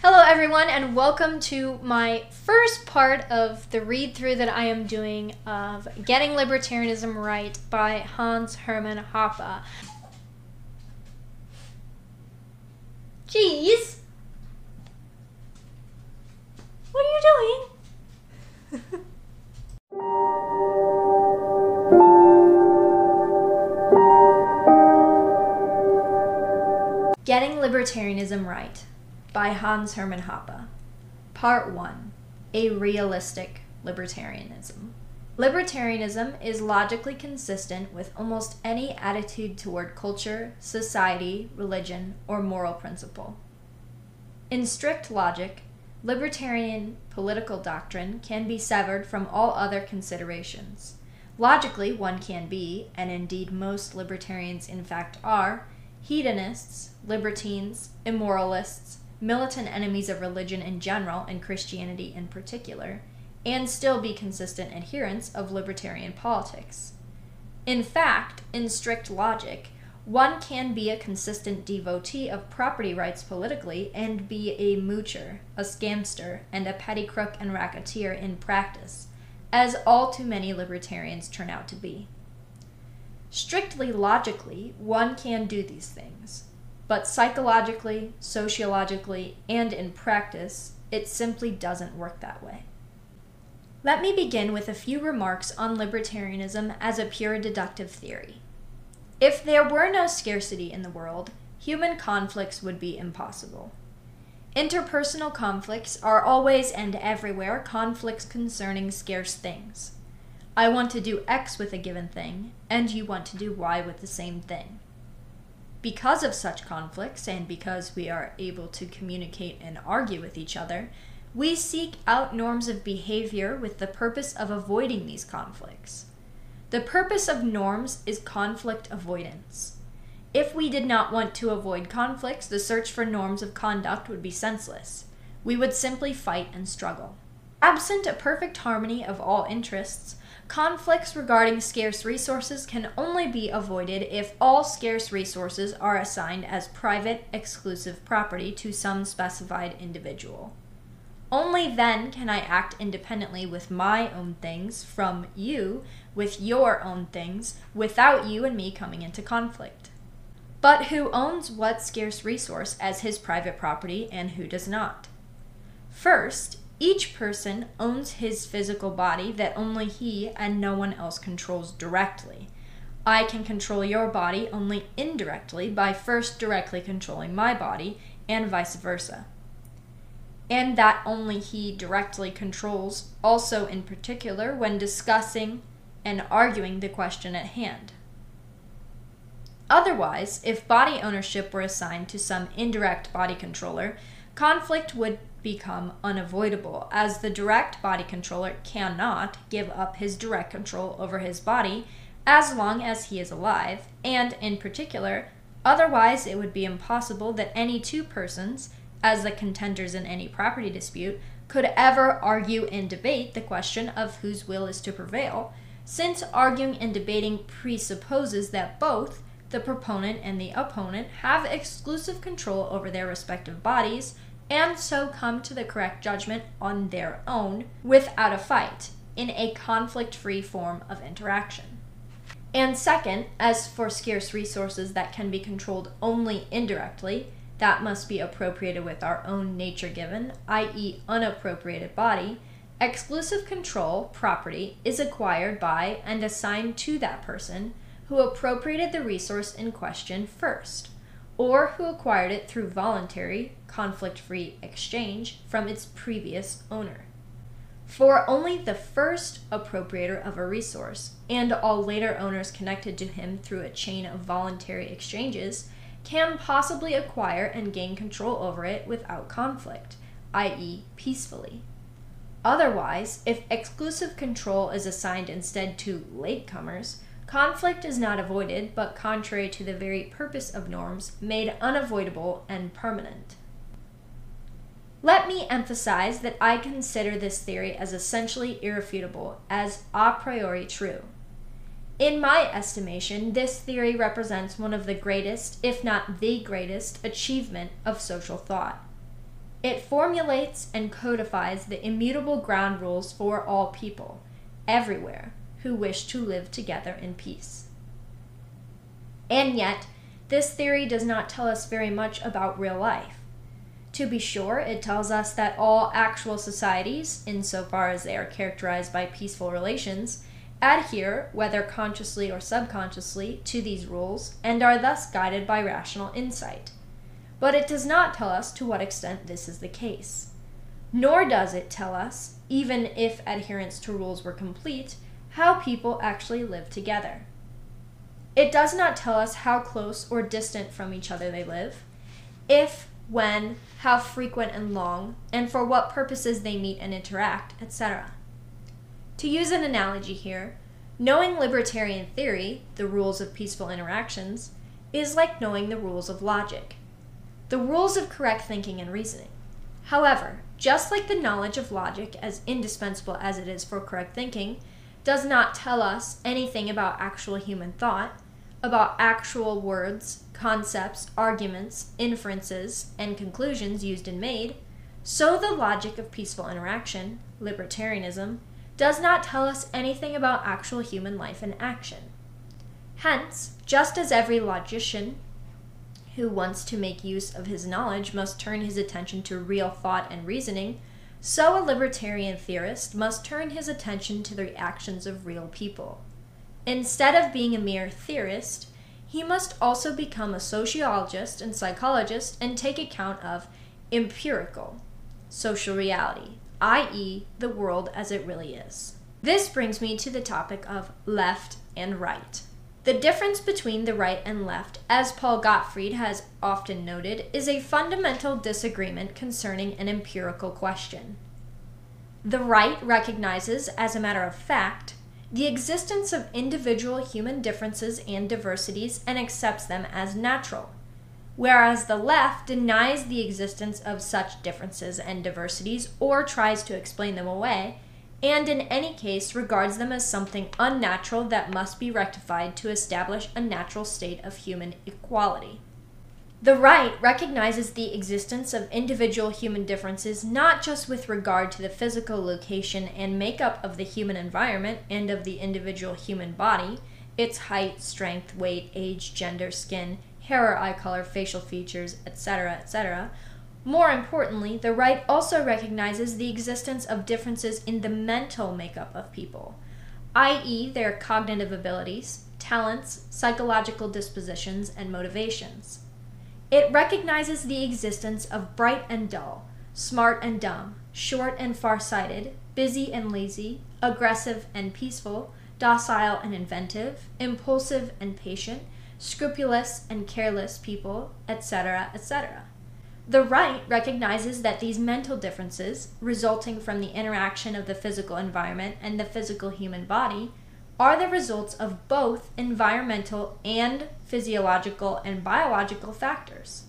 Hello everyone, and welcome to my first part of the read-through that I am doing of Getting Libertarianism Right by Hans Hermann Hoppe. Jeez! What are you doing? Getting Libertarianism Right by Hans Hermann Hoppe. Part 1. A Realistic Libertarianism. Libertarianism is logically consistent with almost any attitude toward culture, society, religion, or moral principle. In strict logic, libertarian political doctrine can be severed from all other considerations. Logically, one can be, and indeed most libertarians in fact are, hedonists, libertines, immoralists, militant enemies of religion in general and Christianity in particular, and still be consistent adherents of libertarian politics. In fact, in strict logic, one can be a consistent devotee of property rights politically and be a moocher, a scamster, and a petty crook and racketeer in practice, as all too many libertarians turn out to be. Strictly logically, one can do these things. But psychologically, sociologically, and in practice, it simply doesn't work that way. Let me begin with a few remarks on libertarianism as a pure deductive theory. If there were no scarcity in the world, human conflicts would be impossible. Interpersonal conflicts are always and everywhere conflicts concerning scarce things. I want to do X with a given thing, and you want to do Y with the same thing. Because of such conflicts, and because we are able to communicate and argue with each other, we seek out norms of behavior with the purpose of avoiding these conflicts. The purpose of norms is conflict avoidance. If we did not want to avoid conflicts, the search for norms of conduct would be senseless. We would simply fight and struggle. Absent a perfect harmony of all interests, conflicts regarding scarce resources can only be avoided if all scarce resources are assigned as private, exclusive property to some specified individual. Only then can I act independently with my own things from you, with your own things, without you and me coming into conflict. But who owns what scarce resource as his private property and who does not? First, each person owns his physical body that only he and no one else controls directly. I can control your body only indirectly by first directly controlling my body, and vice versa. And that only he directly controls, also in particular when discussing and arguing the question at hand. Otherwise, if body ownership were assigned to some indirect body controller, conflict would become unavoidable, as the direct body controller cannot give up his direct control over his body as long as he is alive, and, in particular, otherwise it would be impossible that any two persons, as the contenders in any property dispute, could ever argue and debate the question of whose will is to prevail, since arguing and debating presupposes that both the proponent and the opponent have exclusive control over their respective bodies, and so come to the correct judgment on their own without a fight, in a conflict-free form of interaction. And second, as for scarce resources that can be controlled only indirectly, that must be appropriated with our own nature given, i.e. unappropriated body, exclusive control, property, is acquired by and assigned to that person who appropriated the resource in question first, or who acquired it through voluntary, conflict-free exchange from its previous owner. For only the first appropriator of a resource, and all later owners connected to him through a chain of voluntary exchanges, can possibly acquire and gain control over it without conflict, i.e. peacefully. Otherwise, if exclusive control is assigned instead to latecomers, conflict is not avoided, but contrary to the very purpose of norms, made unavoidable and permanent. Let me emphasize that I consider this theory as essentially irrefutable, as a priori true. In my estimation, this theory represents one of the greatest, if not the greatest, achievement of social thought. It formulates and codifies the immutable ground rules for all people, everywhere, who wish to live together in peace. And yet, this theory does not tell us very much about real life. To be sure, it tells us that all actual societies, insofar as they are characterized by peaceful relations, adhere, whether consciously or subconsciously, to these rules, and are thus guided by rational insight. But it does not tell us to what extent this is the case. Nor does it tell us, even if adherence to rules were complete, how people actually live together. It does not tell us how close or distant from each other they live, if, when, how frequent and long, and for what purposes they meet and interact, etc. To use an analogy here, knowing libertarian theory, the rules of peaceful interactions, is like knowing the rules of logic, the rules of correct thinking and reasoning. However, just like the knowledge of logic, as indispensable as it is for correct thinking, does not tell us anything about actual human thought, about actual words, concepts, arguments, inferences, and conclusions used and made, so the logic of peaceful interaction, libertarianism, does not tell us anything about actual human life and action. Hence, just as every logician who wants to make use of his knowledge must turn his attention to real thought and reasoning, so a libertarian theorist must turn his attention to the actions of real people. Instead of being a mere theorist, he must also become a sociologist and psychologist and take account of empirical social reality, i.e., the world as it really is. This brings me to the topic of left and right. The difference between the right and left, as Paul Gottfried has often noted, is a fundamental disagreement concerning an empirical question. The right recognizes, as a matter of fact, the existence of individual human differences and diversities and accepts them as natural, whereas the left denies the existence of such differences and diversities or tries to explain them away, and in any case regards them as something unnatural that must be rectified to establish a natural state of human equality. The right recognizes the existence of individual human differences not just with regard to the physical location and makeup of the human environment and of the individual human body, its height, strength, weight, age, gender, skin, hair or eye color, facial features, etc., etc. More importantly, the right also recognizes the existence of differences in the mental makeup of people, i.e., their cognitive abilities, talents, psychological dispositions, and motivations. It recognizes the existence of bright and dull, smart and dumb, short and far-sighted, busy and lazy, aggressive and peaceful, docile and inventive, impulsive and patient, scrupulous and careless people, etc., etc. The right recognizes that these mental differences, resulting from the interaction of the physical environment and the physical human body, are the results of both environmental and physiological and biological factors.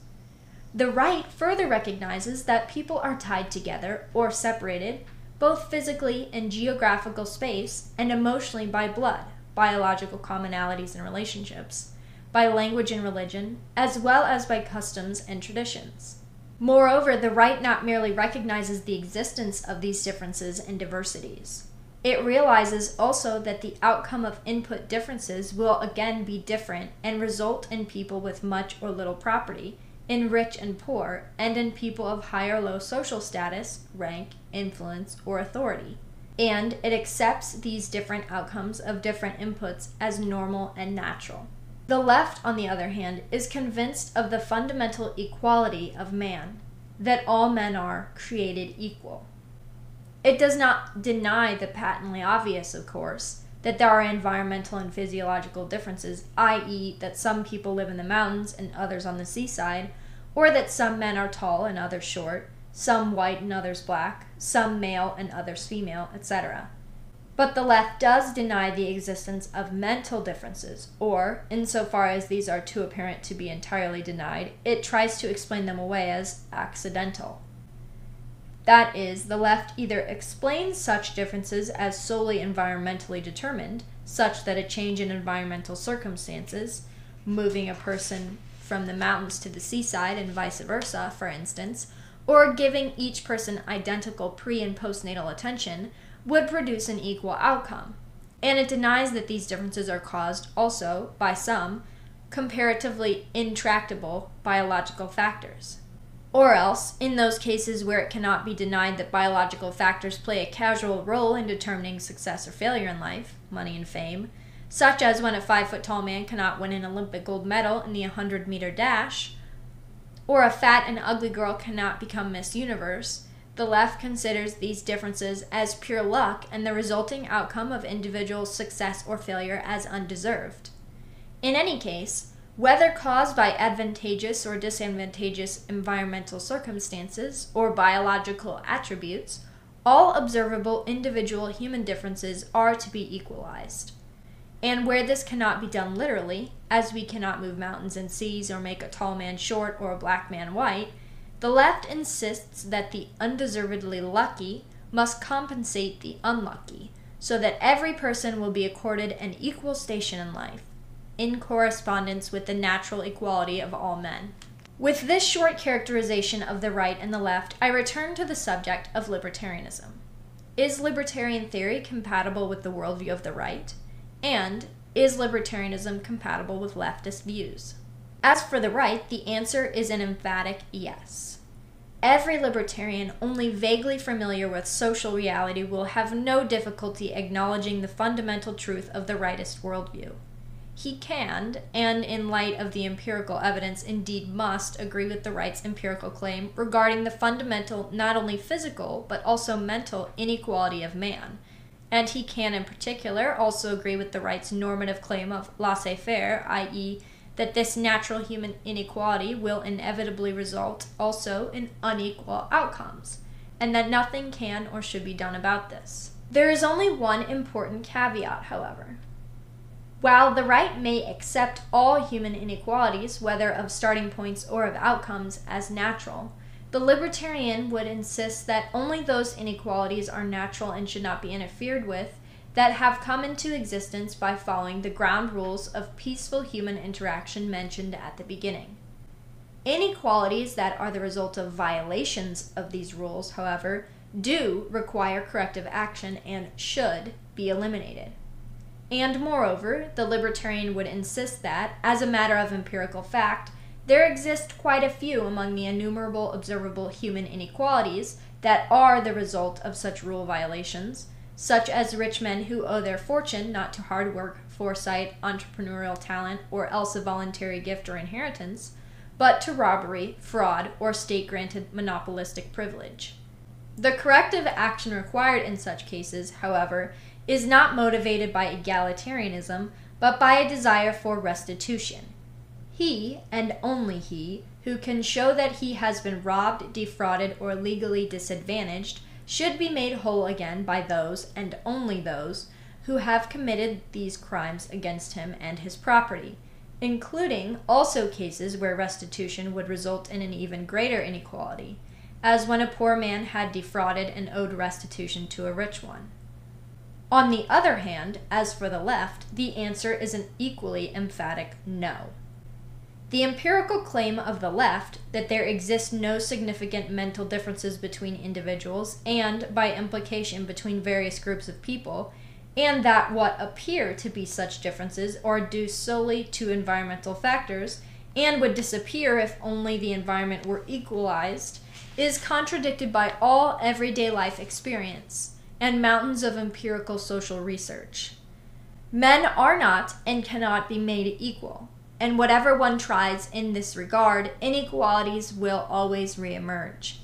The right further recognizes that people are tied together or separated, both physically in geographical space and emotionally by blood, biological commonalities and relationships, by language and religion, as well as by customs and traditions. Moreover, the right not merely recognizes the existence of these differences and diversities. It realizes also that the outcome of input differences will again be different and result in people with much or little property, in rich and poor, and in people of high or low social status, rank, influence, or authority. And it accepts these different outcomes of different inputs as normal and natural. The left, on the other hand, is convinced of the fundamental equality of man, that all men are created equal. It does not deny the patently obvious, of course, that there are environmental and physiological differences, i.e., that some people live in the mountains and others on the seaside, or that some men are tall and others short, some white and others black, some male and others female, etc. But the left does deny the existence of mental differences, or, insofar as these are too apparent to be entirely denied, it tries to explain them away as accidental. That is, the left either explains such differences as solely environmentally determined, such that a change in environmental circumstances, moving a person from the mountains to the seaside and vice versa, for instance, or giving each person identical pre- and postnatal attention would produce an equal outcome. And it denies that these differences are caused also, by some, comparatively intractable biological factors. Or else, in those cases where it cannot be denied that biological factors play a causal role in determining success or failure in life, money and fame, such as when a 5-foot-tall man cannot win an Olympic gold medal in the 100-meter dash, or a fat and ugly girl cannot become Miss Universe, the left considers these differences as pure luck and the resulting outcome of individual success or failure as undeserved. In any case, whether caused by advantageous or disadvantageous environmental circumstances or biological attributes, all observable individual human differences are to be equalized. And where this cannot be done literally, as we cannot move mountains and seas or make a tall man short or a black man white, the left insists that the undeservedly lucky must compensate the unlucky, so that every person will be accorded an equal station in life, in correspondence with the natural equality of all men. With this short characterization of the right and the left, I return to the subject of libertarianism. Is libertarian theory compatible with the worldview of the right? And is libertarianism compatible with leftist views? As for the right, the answer is an emphatic yes. Every libertarian only vaguely familiar with social reality will have no difficulty acknowledging the fundamental truth of the rightist worldview. He can, and in light of the empirical evidence indeed must, agree with the right's empirical claim regarding the fundamental not only physical but also mental inequality of man. And he can in particular also agree with the right's normative claim of laissez-faire, i.e., that this natural human inequality will inevitably result also in unequal outcomes, and that nothing can or should be done about this. There is only one important caveat, however. While the right may accept all human inequalities, whether of starting points or of outcomes, as natural, the libertarian would insist that only those inequalities are natural and should not be interfered with that have come into existence by following the ground rules of peaceful human interaction mentioned at the beginning. Inequalities that are the result of violations of these rules, however, do require corrective action and should be eliminated. And moreover, the libertarian would insist that, as a matter of empirical fact, there exist quite a few among the innumerable observable human inequalities that are the result of such rule violations, such as rich men who owe their fortune not to hard work, foresight, entrepreneurial talent, or else a voluntary gift or inheritance, but to robbery, fraud, or state-granted monopolistic privilege. The corrective action required in such cases, however, is not motivated by egalitarianism, but by a desire for restitution. He, and only he, who can show that he has been robbed, defrauded, or legally disadvantaged, should be made whole again by those, and only those, who have committed these crimes against him and his property, including also cases where restitution would result in an even greater inequality, as when a poor man had defrauded and owed restitution to a rich one. On the other hand, as for the left, the answer is an equally emphatic no. The empirical claim of the left that there exist no significant mental differences between individuals and, by implication, between various groups of people, and that what appear to be such differences are due solely to environmental factors and would disappear if only the environment were equalized, is contradicted by all everyday life experience and mountains of empirical social research. Men are not and cannot be made equal, and whatever one tries in this regard, inequalities will always reemerge.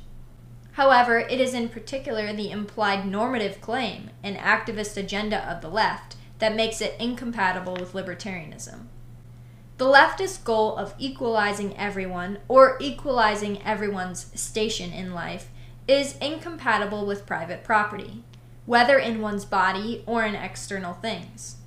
However, it is in particular the implied normative claim and activist agenda of the left that makes it incompatible with libertarianism. The leftist goal of equalizing everyone, or equalizing everyone's station in life, is incompatible with private property, whether in one's body or in external things.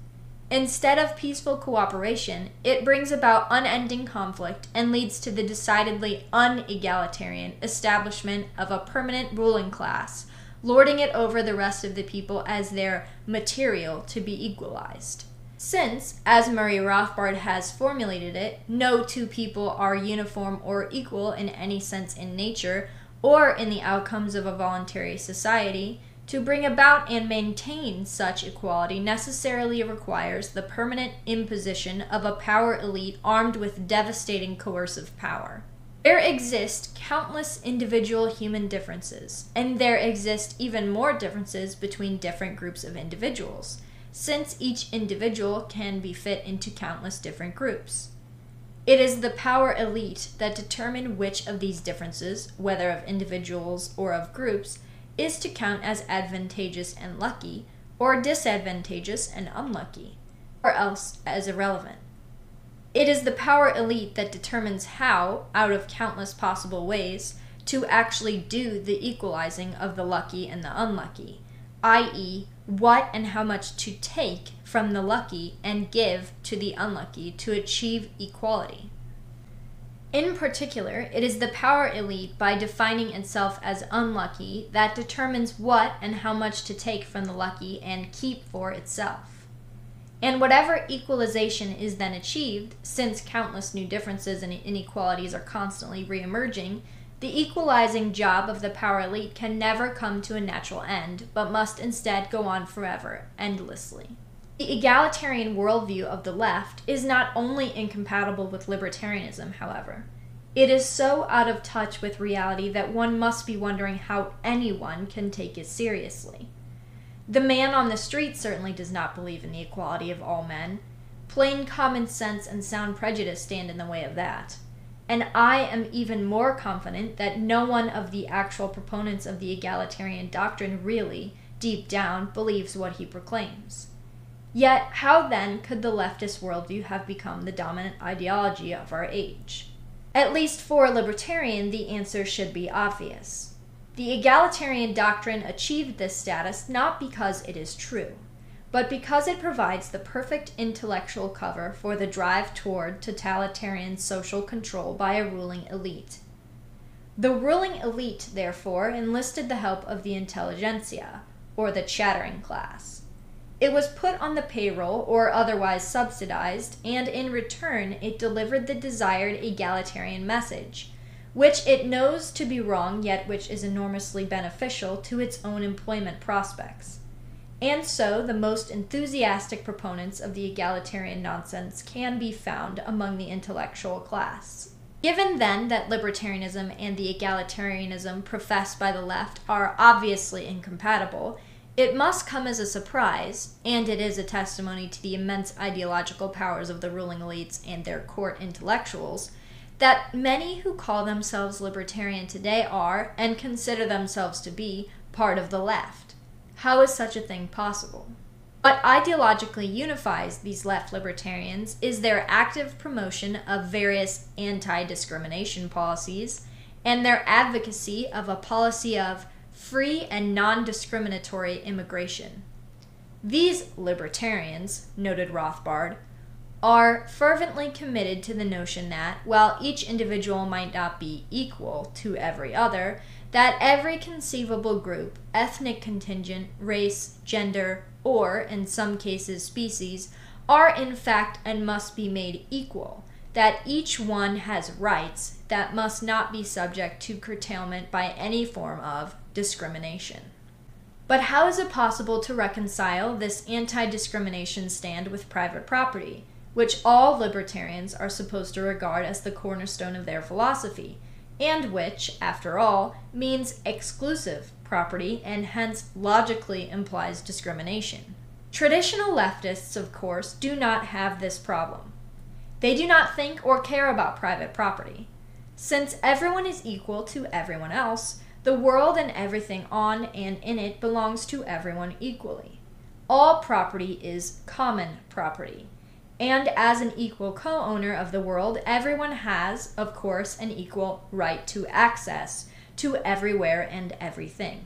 Instead of peaceful cooperation, it brings about unending conflict and leads to the decidedly unegalitarian establishment of a permanent ruling class, lording it over the rest of the people as their material to be equalized. Since, as Murray Rothbard has formulated it, no two people are uniform or equal in any sense in nature, or in the outcomes of a voluntary society, to bring about and maintain such equality necessarily requires the permanent imposition of a power elite armed with devastating coercive power. There exist countless individual human differences, and there exist even more differences between different groups of individuals, since each individual can be fit into countless different groups. It is the power elite that determine which of these differences, whether of individuals or of groups, is to count as advantageous and lucky, or disadvantageous and unlucky, or else as irrelevant. It is the power elite that determines how, out of countless possible ways, to actually do the equalizing of the lucky and the unlucky, i.e., what and how much to take from the lucky and give to the unlucky to achieve equality. In particular, it is the power elite, by defining itself as unlucky, that determines what and how much to take from the lucky and keep for itself. And whatever equalization is then achieved, since countless new differences and inequalities are constantly re-emerging, the equalizing job of the power elite can never come to a natural end, but must instead go on forever, endlessly. The egalitarian worldview of the left is not only incompatible with libertarianism, however. It is so out of touch with reality that one must be wondering how anyone can take it seriously. The man on the street certainly does not believe in the equality of all men. Plain common sense and sound prejudice stand in the way of that. And I am even more confident that no one of the actual proponents of the egalitarian doctrine really, deep down, believes what he proclaims. Yet, how then could the leftist worldview have become the dominant ideology of our age? At least for a libertarian, the answer should be obvious. The egalitarian doctrine achieved this status not because it is true, but because it provides the perfect intellectual cover for the drive toward totalitarian social control by a ruling elite. The ruling elite, therefore, enlisted the help of the intelligentsia, or the chattering class. It was put on the payroll or otherwise subsidized, and in return it delivered the desired egalitarian message, which it knows to be wrong, yet which is enormously beneficial to its own employment prospects. And so the most enthusiastic proponents of the egalitarian nonsense can be found among the intellectual class. Given then that libertarianism and the egalitarianism professed by the left are obviously incompatible, it must come as a surprise, and it is a testimony to the immense ideological powers of the ruling elites and their court intellectuals, that many who call themselves libertarian today are, and consider themselves to be, part of the left. How is such a thing possible? What ideologically unifies these left libertarians is their active promotion of various anti-discrimination policies and their advocacy of a policy of free and non-discriminatory immigration. These libertarians, noted Rothbard, are fervently committed to the notion that, while each individual might not be equal to every other, that every conceivable group, ethnic contingent, race, gender, or, in some cases, species, are in fact and must be made equal, that each one has rights that must not be subject to curtailment by any form of discrimination. But how is it possible to reconcile this anti-discrimination stand with private property, which all libertarians are supposed to regard as the cornerstone of their philosophy, and which, after all, means exclusive property and hence logically implies discrimination? Traditional leftists, of course, do not have this problem. They do not think or care about private property. Since everyone is equal to everyone else, the world and everything on and in it belongs to everyone equally. All property is common property. And as an equal co-owner of the world, everyone has, of course, an equal right to access to everywhere and everything.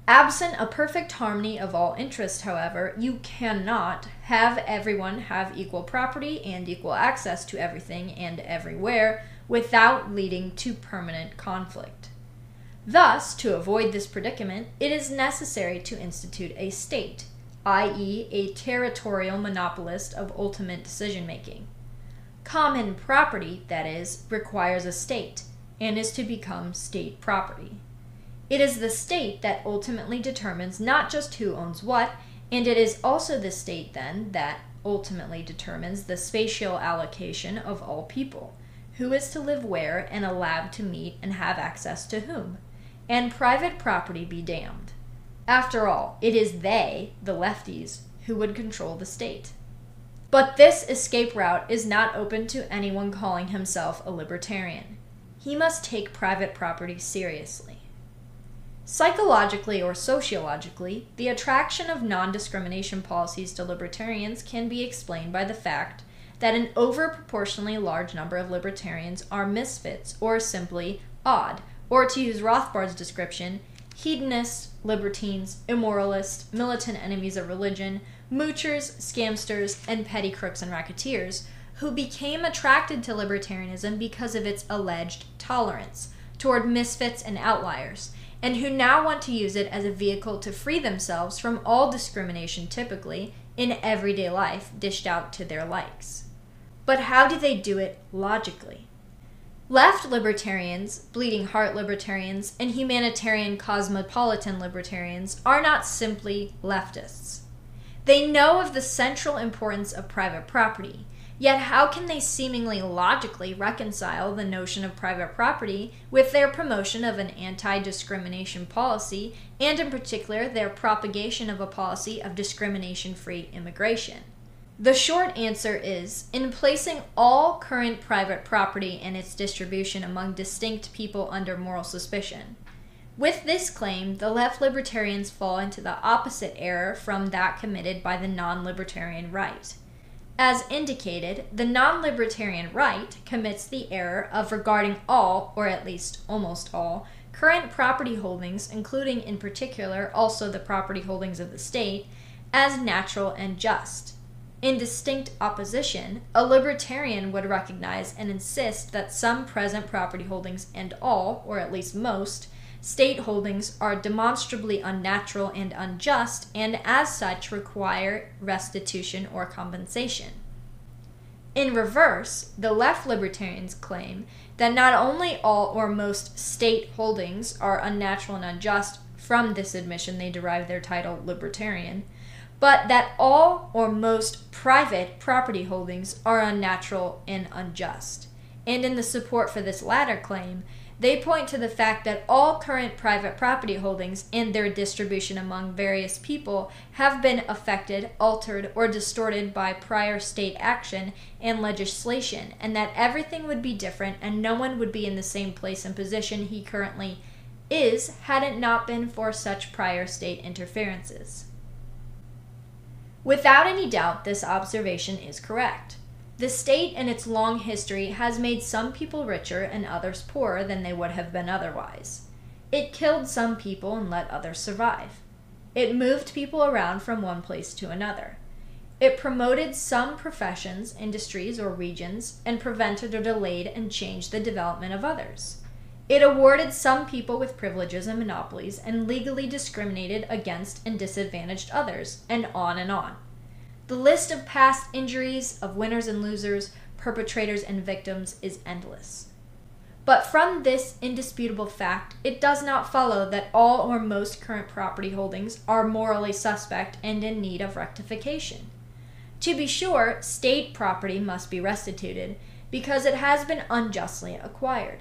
Absent a perfect harmony of all interest, however, you cannot have everyone have equal property and equal access to everything and everywhere without leading to permanent conflict. Thus, to avoid this predicament, it is necessary to institute a state, i.e., a territorial monopolist of ultimate decision-making. Common property, that is, requires a state, and is to become state property. It is the state that ultimately determines not just who owns what, and it is also the state then that ultimately determines the spatial allocation of all people, who is to live where and allowed to meet and have access to whom, and private property be damned. After all, it is they, the lefties, who would control the state. But this escape route is not open to anyone calling himself a libertarian. He must take private property seriously. Psychologically or sociologically, the attraction of non-discrimination policies to libertarians can be explained by the fact that an overproportionally large number of libertarians are misfits or simply odd, or to use Rothbard's description, hedonists, libertines, immoralists, militant enemies of religion, moochers, scamsters, and petty crooks and racketeers who became attracted to libertarianism because of its alleged tolerance toward misfits and outliers, and who now want to use it as a vehicle to free themselves from all discrimination typically in everyday life dished out to their likes. But how do they do it logically? Left libertarians, bleeding heart libertarians, and humanitarian cosmopolitan libertarians are not simply leftists. They know of the central importance of private property, yet how can they seemingly logically reconcile the notion of private property with their promotion of an anti-discrimination policy, and in particular their propagation of a policy of discrimination-free immigration? The short answer is, in placing all current private property and its distribution among distinct people under moral suspicion. With this claim, the left libertarians fall into the opposite error from that committed by the non-libertarian right. As indicated, the non-libertarian right commits the error of regarding all, or at least almost all, current property holdings, including in particular also the property holdings of the state, as natural and just. In distinct opposition, a libertarian would recognize and insist that some present property holdings and all, or at least most, state holdings are demonstrably unnatural and unjust, and as such require restitution or compensation. In reverse, the left libertarians claim that not only all or most state holdings are unnatural and unjust, from this admission they derive their title libertarian, but that all or most private property holdings are unnatural and unjust. And in the support for this latter claim, they point to the fact that all current private property holdings and their distribution among various people have been affected, altered, or distorted by prior state action and legislation, and that everything would be different and no one would be in the same place and position he currently is had it not been for such prior state interferences. Without any doubt, this observation is correct. The state in its long history has made some people richer and others poorer than they would have been otherwise. It killed some people and let others survive. It moved people around from one place to another. It promoted some professions, industries, or regions and prevented or delayed and changed the development of others. It awarded some people with privileges and monopolies and legally discriminated against and disadvantaged others, and on and on. The list of past injuries, of winners and losers, perpetrators and victims is endless. But from this indisputable fact, it does not follow that all or most current property holdings are morally suspect and in need of rectification. To be sure, state property must be restituted because it has been unjustly acquired.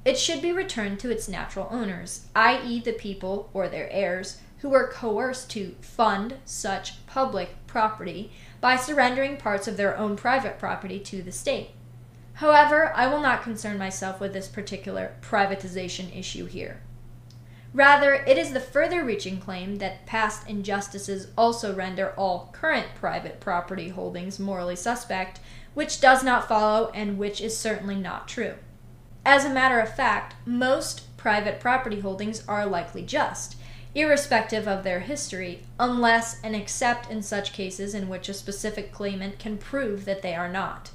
It should be returned to its natural owners, i.e. the people or their heirs, who were coerced to fund such public property by surrendering parts of their own private property to the state. However, I will not concern myself with this particular privatization issue here. Rather, it is the further-reaching claim that past injustices also render all current private property holdings morally suspect, which does not follow and which is certainly not true. As a matter of fact, most private property holdings are likely just, irrespective of their history, unless and except in such cases in which a specific claimant can prove that they are not.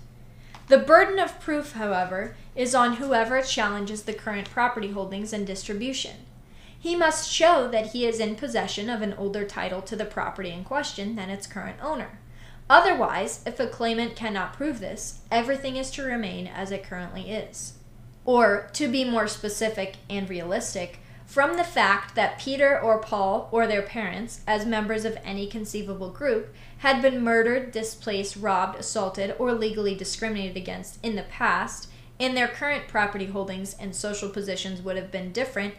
The burden of proof, however, is on whoever challenges the current property holdings and distribution. He must show that he is in possession of an older title to the property in question than its current owner. Otherwise, if a claimant cannot prove this, everything is to remain as it currently is. Or, to be more specific and realistic, from the fact that Peter or Paul or their parents, as members of any conceivable group, had been murdered, displaced, robbed, assaulted, or legally discriminated against in the past, and their current property holdings and social positions would have been different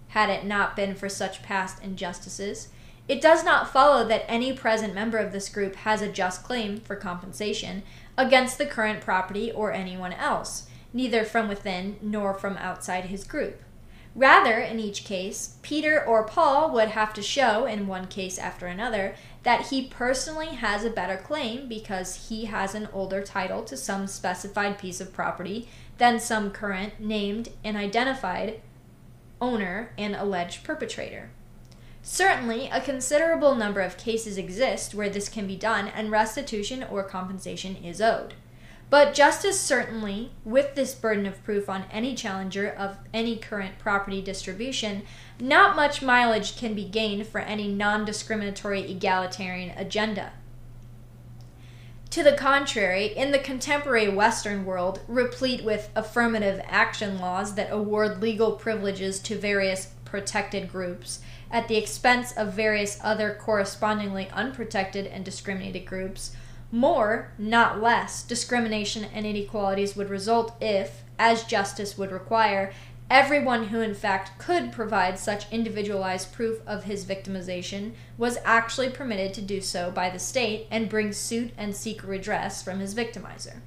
had it not been for such past injustices, it does not follow that any present member of this group has a just claim for compensation against the current property or anyone else, neither from within nor from outside his group. Rather, in each case, Peter or Paul would have to show, in one case after another, that he personally has a better claim because he has an older title to some specified piece of property than some current, named, and identified owner and alleged perpetrator. Certainly, a considerable number of cases exist where this can be done and restitution or compensation is owed. But just as certainly, with this burden of proof on any challenger of any current property distribution, not much mileage can be gained for any non-discriminatory egalitarian agenda. To the contrary, in the contemporary Western world, replete with affirmative action laws that award legal privileges to various protected groups at the expense of various other correspondingly unprotected and discriminated groups, more, not less, discrimination and inequalities would result if, as justice would require, everyone who in fact could provide such individualized proof of his victimization was actually permitted to do so by the state and bring suit and seek redress from his victimizer.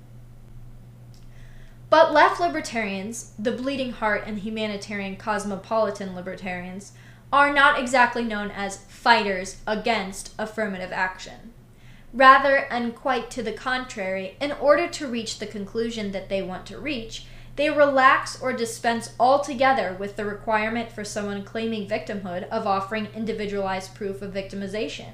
But left libertarians, the bleeding heart and humanitarian cosmopolitan libertarians, are not exactly known as fighters against affirmative action. Rather, and quite to the contrary, in order to reach the conclusion that they want to reach, they relax or dispense altogether with the requirement for someone claiming victimhood of offering individualized proof of victimization.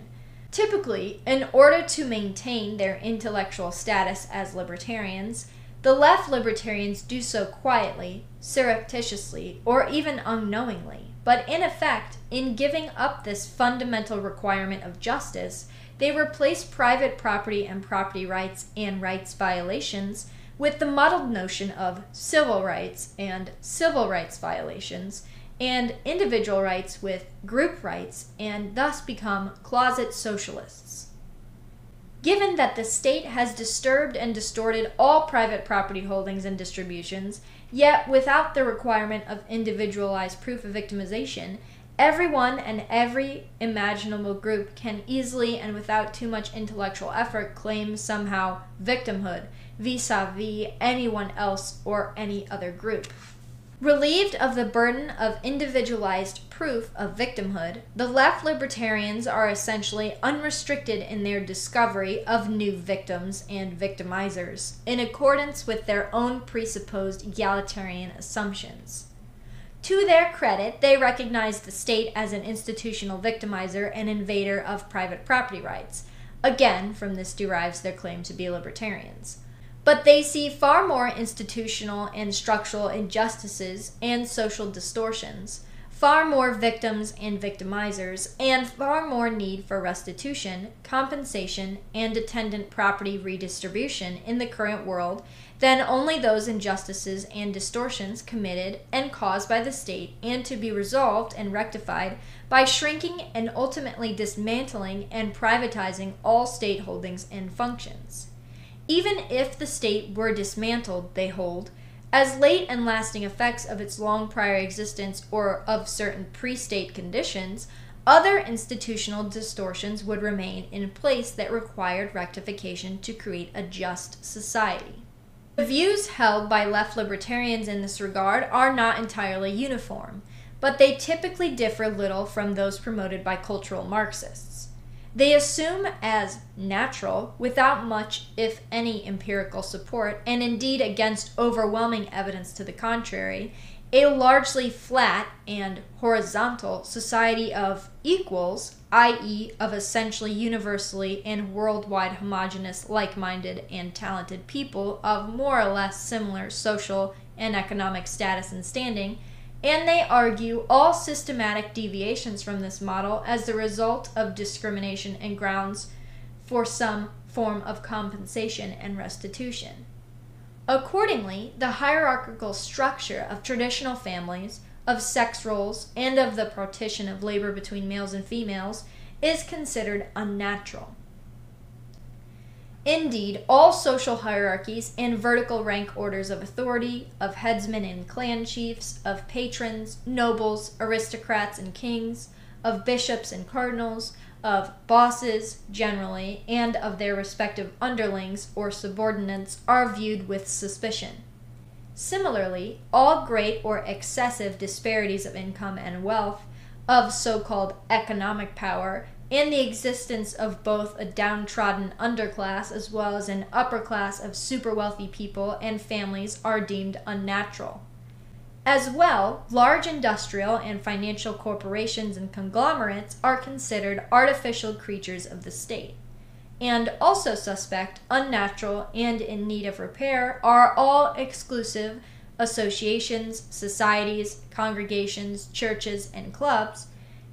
Typically, in order to maintain their intellectual status as libertarians, the left libertarians do so quietly, surreptitiously, or even unknowingly. But in effect, in giving up this fundamental requirement of justice, they replace private property and property rights and rights violations with the muddled notion of civil rights and civil rights violations, and individual rights with group rights, and thus become closet socialists. Given that the state has disturbed and distorted all private property holdings and distributions, yet without the requirement of individualized proof of victimization, everyone and every imaginable group can easily and without too much intellectual effort claim somehow victimhood vis-a-vis anyone else or any other group. Relieved of the burden of individualized proof of victimhood, the left libertarians are essentially unrestricted in their discovery of new victims and victimizers, in accordance with their own presupposed egalitarian assumptions. To their credit, they recognize the state as an institutional victimizer and invader of private property rights. Again, from this derives their claim to be libertarians. But they see far more institutional and structural injustices and social distortions, far more victims and victimizers, and far more need for restitution, compensation, and attendant property redistribution in the current world than only those injustices and distortions committed and caused by the state and to be resolved and rectified by shrinking and ultimately dismantling and privatizing all state holdings and functions. Even if the state were dismantled, they hold, as late and lasting effects of its long prior existence or of certain pre-state conditions, other institutional distortions would remain in place that required rectification to create a just society. The views held by left libertarians in this regard are not entirely uniform, but they typically differ little from those promoted by cultural Marxists. They assume as natural, without much, if any, empirical support, and indeed against overwhelming evidence to the contrary, a largely flat and horizontal society of equals, i.e., of essentially universally and worldwide homogeneous, like-minded, and talented people of more or less similar social and economic status and standing, and they argue all systematic deviations from this model as the result of discrimination and grounds for some form of compensation and restitution. Accordingly, the hierarchical structure of traditional families, of sex roles, and of the partition of labor between males and females is considered unnatural. Indeed, all social hierarchies and vertical rank orders of authority, of headsmen and clan chiefs, of patrons, nobles, aristocrats and kings, of bishops and cardinals, of bosses generally, and of their respective underlings or subordinates are viewed with suspicion. Similarly, all great or excessive disparities of income and wealth, of so-called economic power, and the existence of both a downtrodden underclass as well as an upper class of super wealthy people and families are deemed unnatural. As well, large industrial and financial corporations and conglomerates are considered artificial creatures of the state. And also suspect, unnatural, and in need of repair are all exclusive associations, societies, congregations, churches, and clubs,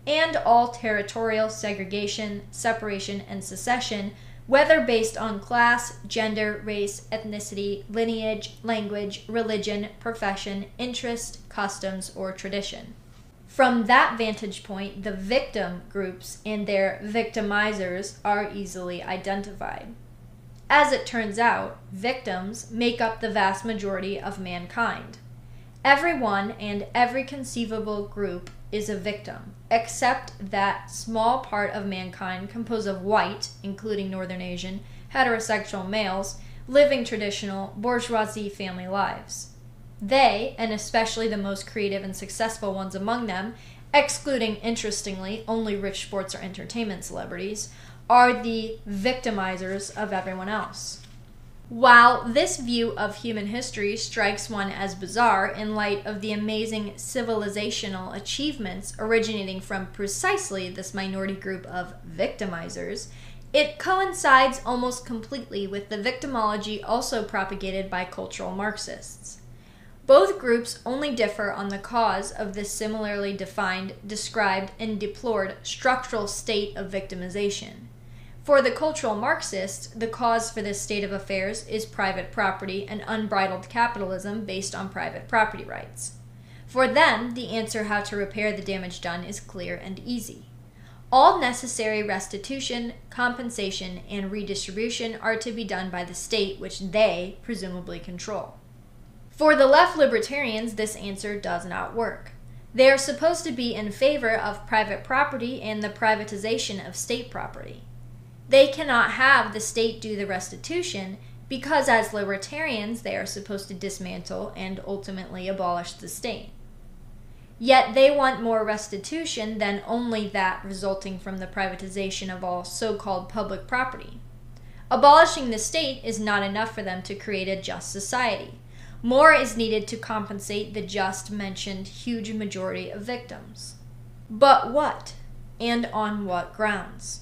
and all territorial segregation, separation, and secession, whether based on class, gender, race, ethnicity, lineage, language, religion, profession, interest, customs, or tradition. From that vantage point, the victim groups and their victimizers are easily identified. As it turns out, victims make up the vast majority of mankind. Everyone and every conceivable group is a victim, except that small part of mankind composed of white, including Northern Asian, heterosexual males, living traditional bourgeoisie family lives. They, and especially the most creative and successful ones among them, excluding, interestingly, only rich sports or entertainment celebrities, are the victimizers of everyone else. While this view of human history strikes one as bizarre in light of the amazing civilizational achievements originating from precisely this minority group of victimizers, it coincides almost completely with the victimology also propagated by cultural Marxists. Both groups only differ on the cause of this similarly defined, described, and deplored structural state of victimization. For the cultural Marxists, the cause for this state of affairs is private property and unbridled capitalism based on private property rights. For them, the answer how to repair the damage done is clear and easy. All necessary restitution, compensation, and redistribution are to be done by the state, which they presumably control. For the left libertarians, this answer does not work. They are supposed to be in favor of private property and the privatization of state property. They cannot have the state do the restitution because as libertarians they are supposed to dismantle and ultimately abolish the state. Yet they want more restitution than only that resulting from the privatization of all so-called public property. Abolishing the state is not enough for them to create a just society. More is needed to compensate the just mentioned huge majority of victims. But what? And on what grounds?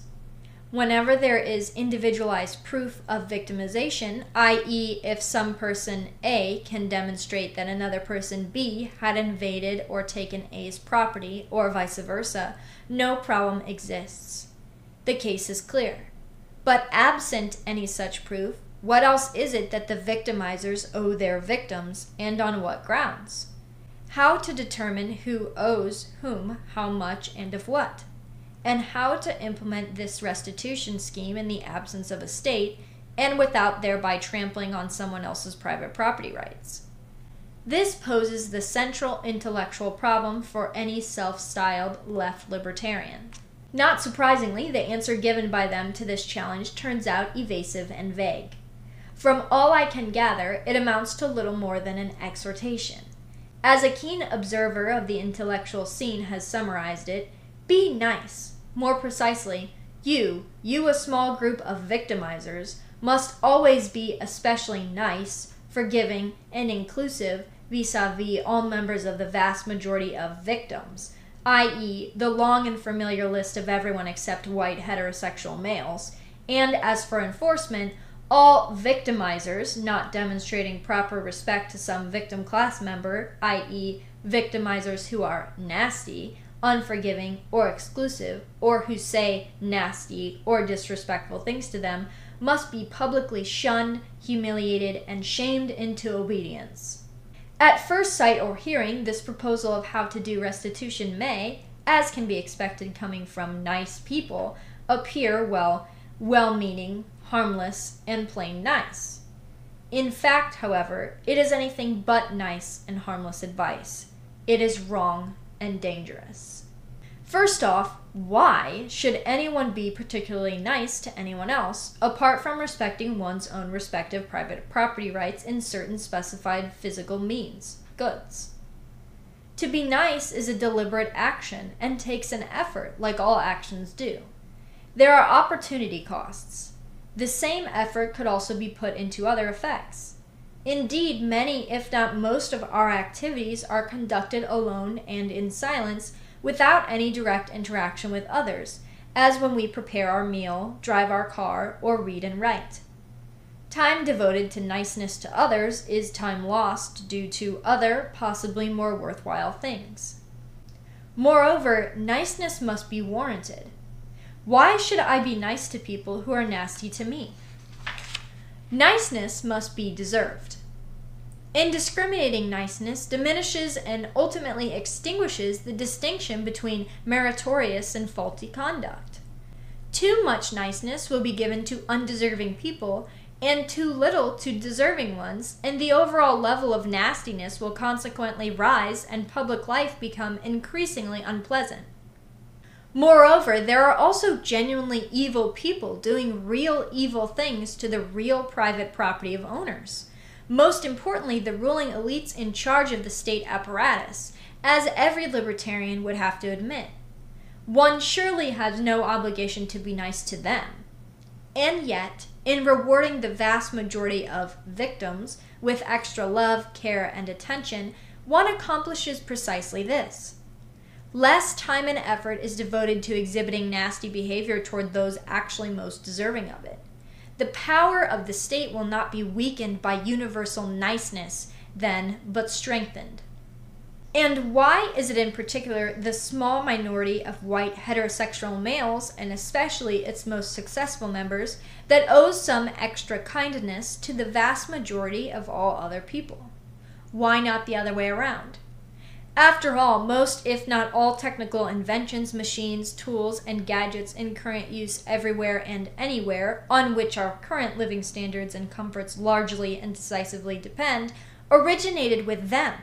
Whenever there is individualized proof of victimization, i.e. if some person A can demonstrate that another person B had invaded or taken A's property, or vice versa, no problem exists. The case is clear. But absent any such proof, what else is it that the victimizers owe their victims, and on what grounds? How to determine who owes whom, how much, and of what? And how to implement this restitution scheme in the absence of a state and without thereby trampling on someone else's private property rights. This poses the central intellectual problem for any self-styled left libertarian. Not surprisingly, the answer given by them to this challenge turns out evasive and vague. From all I can gather, it amounts to little more than an exhortation. As a keen observer of the intellectual scene has summarized it, be nice. More precisely, you, a small group of victimizers, must always be especially nice, forgiving, and inclusive vis-a-vis all members of the vast majority of victims, i.e. the long and familiar list of everyone except white heterosexual males, and as for enforcement, all victimizers not demonstrating proper respect to some victim class member, i.e. victimizers who are nasty, unforgiving, or exclusive, or who say nasty or disrespectful things to them, must be publicly shunned, humiliated, and shamed into obedience. At first sight or hearing, this proposal of how to do restitution may, as can be expected coming from nice people, appear, well-meaning, harmless, and plain nice. In fact, however, it is anything but nice and harmless advice. It is wrong and dangerous. First off, why should anyone be particularly nice to anyone else, apart from respecting one's own respective private property rights in certain specified physical means, goods? To be nice is a deliberate action and takes an effort, like all actions do. There are opportunity costs. The same effort could also be put into other effects. Indeed, many, if not most of our activities are conducted alone and in silence, without any direct interaction with others, as when we prepare our meal, drive our car, or read and write. Time devoted to niceness to others is time lost due to other, possibly more worthwhile things. Moreover, niceness must be warranted. Why should I be nice to people who are nasty to me? Niceness must be deserved. Indiscriminating niceness diminishes and ultimately extinguishes the distinction between meritorious and faulty conduct. Too much niceness will be given to undeserving people and too little to deserving ones, and the overall level of nastiness will consequently rise and public life become increasingly unpleasant. Moreover, there are also genuinely evil people doing real evil things to the real private property of owners. Most importantly, the ruling elites in charge of the state apparatus, as every libertarian would have to admit. One surely has no obligation to be nice to them. And yet, in rewarding the vast majority of victims with extra love, care, and attention, one accomplishes precisely this. Less time and effort is devoted to exhibiting nasty behavior toward those actually most deserving of it. The power of the state will not be weakened by universal niceness, then, but strengthened. And why is it in particular the small minority of white heterosexual males, and especially its most successful members, that owes some extra kindness to the vast majority of all other people? Why not the other way around? After all, most, if not all, technical inventions, machines, tools, and gadgets in current use everywhere and anywhere, on which our current living standards and comforts largely and decisively depend, originated with them.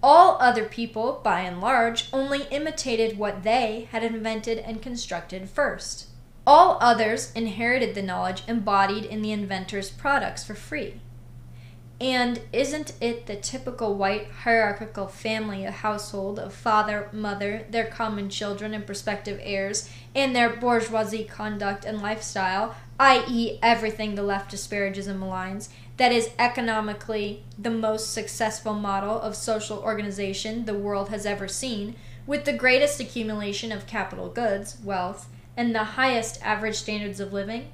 All other people, by and large, only imitated what they had invented and constructed first. All others inherited the knowledge embodied in the inventor's products for free. And isn't it the typical white hierarchical family household of father, mother, their common children and prospective heirs, and their bourgeoisie conduct and lifestyle, i.e. everything the left disparages and maligns, that is economically the most successful model of social organization the world has ever seen, with the greatest accumulation of capital goods, wealth, and the highest average standards of living?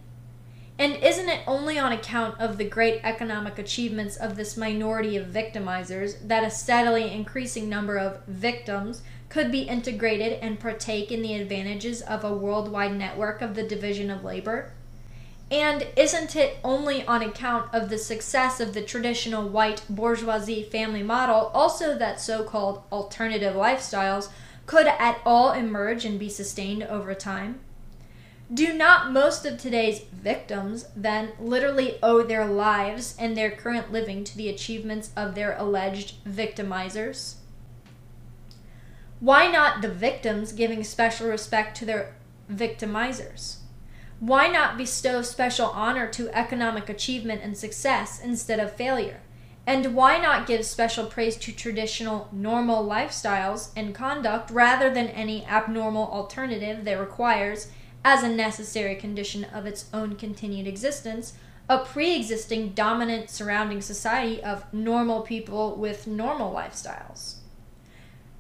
And isn't it only on account of the great economic achievements of this minority of victimizers that a steadily increasing number of victims could be integrated and partake in the advantages of a worldwide network of the division of labor? And isn't it only on account of the success of the traditional white bourgeoisie family model also that so-called alternative lifestyles could at all emerge and be sustained over time? Do not most of today's victims, then, literally owe their lives and their current living to the achievements of their alleged victimizers? Why not the victims giving special respect to their victimizers? Why not bestow special honor to economic achievement and success instead of failure? And why not give special praise to traditional normal lifestyles and conduct rather than any abnormal alternative that requires, as a necessary condition of its own continued existence, a pre-existing dominant surrounding society of normal people with normal lifestyles?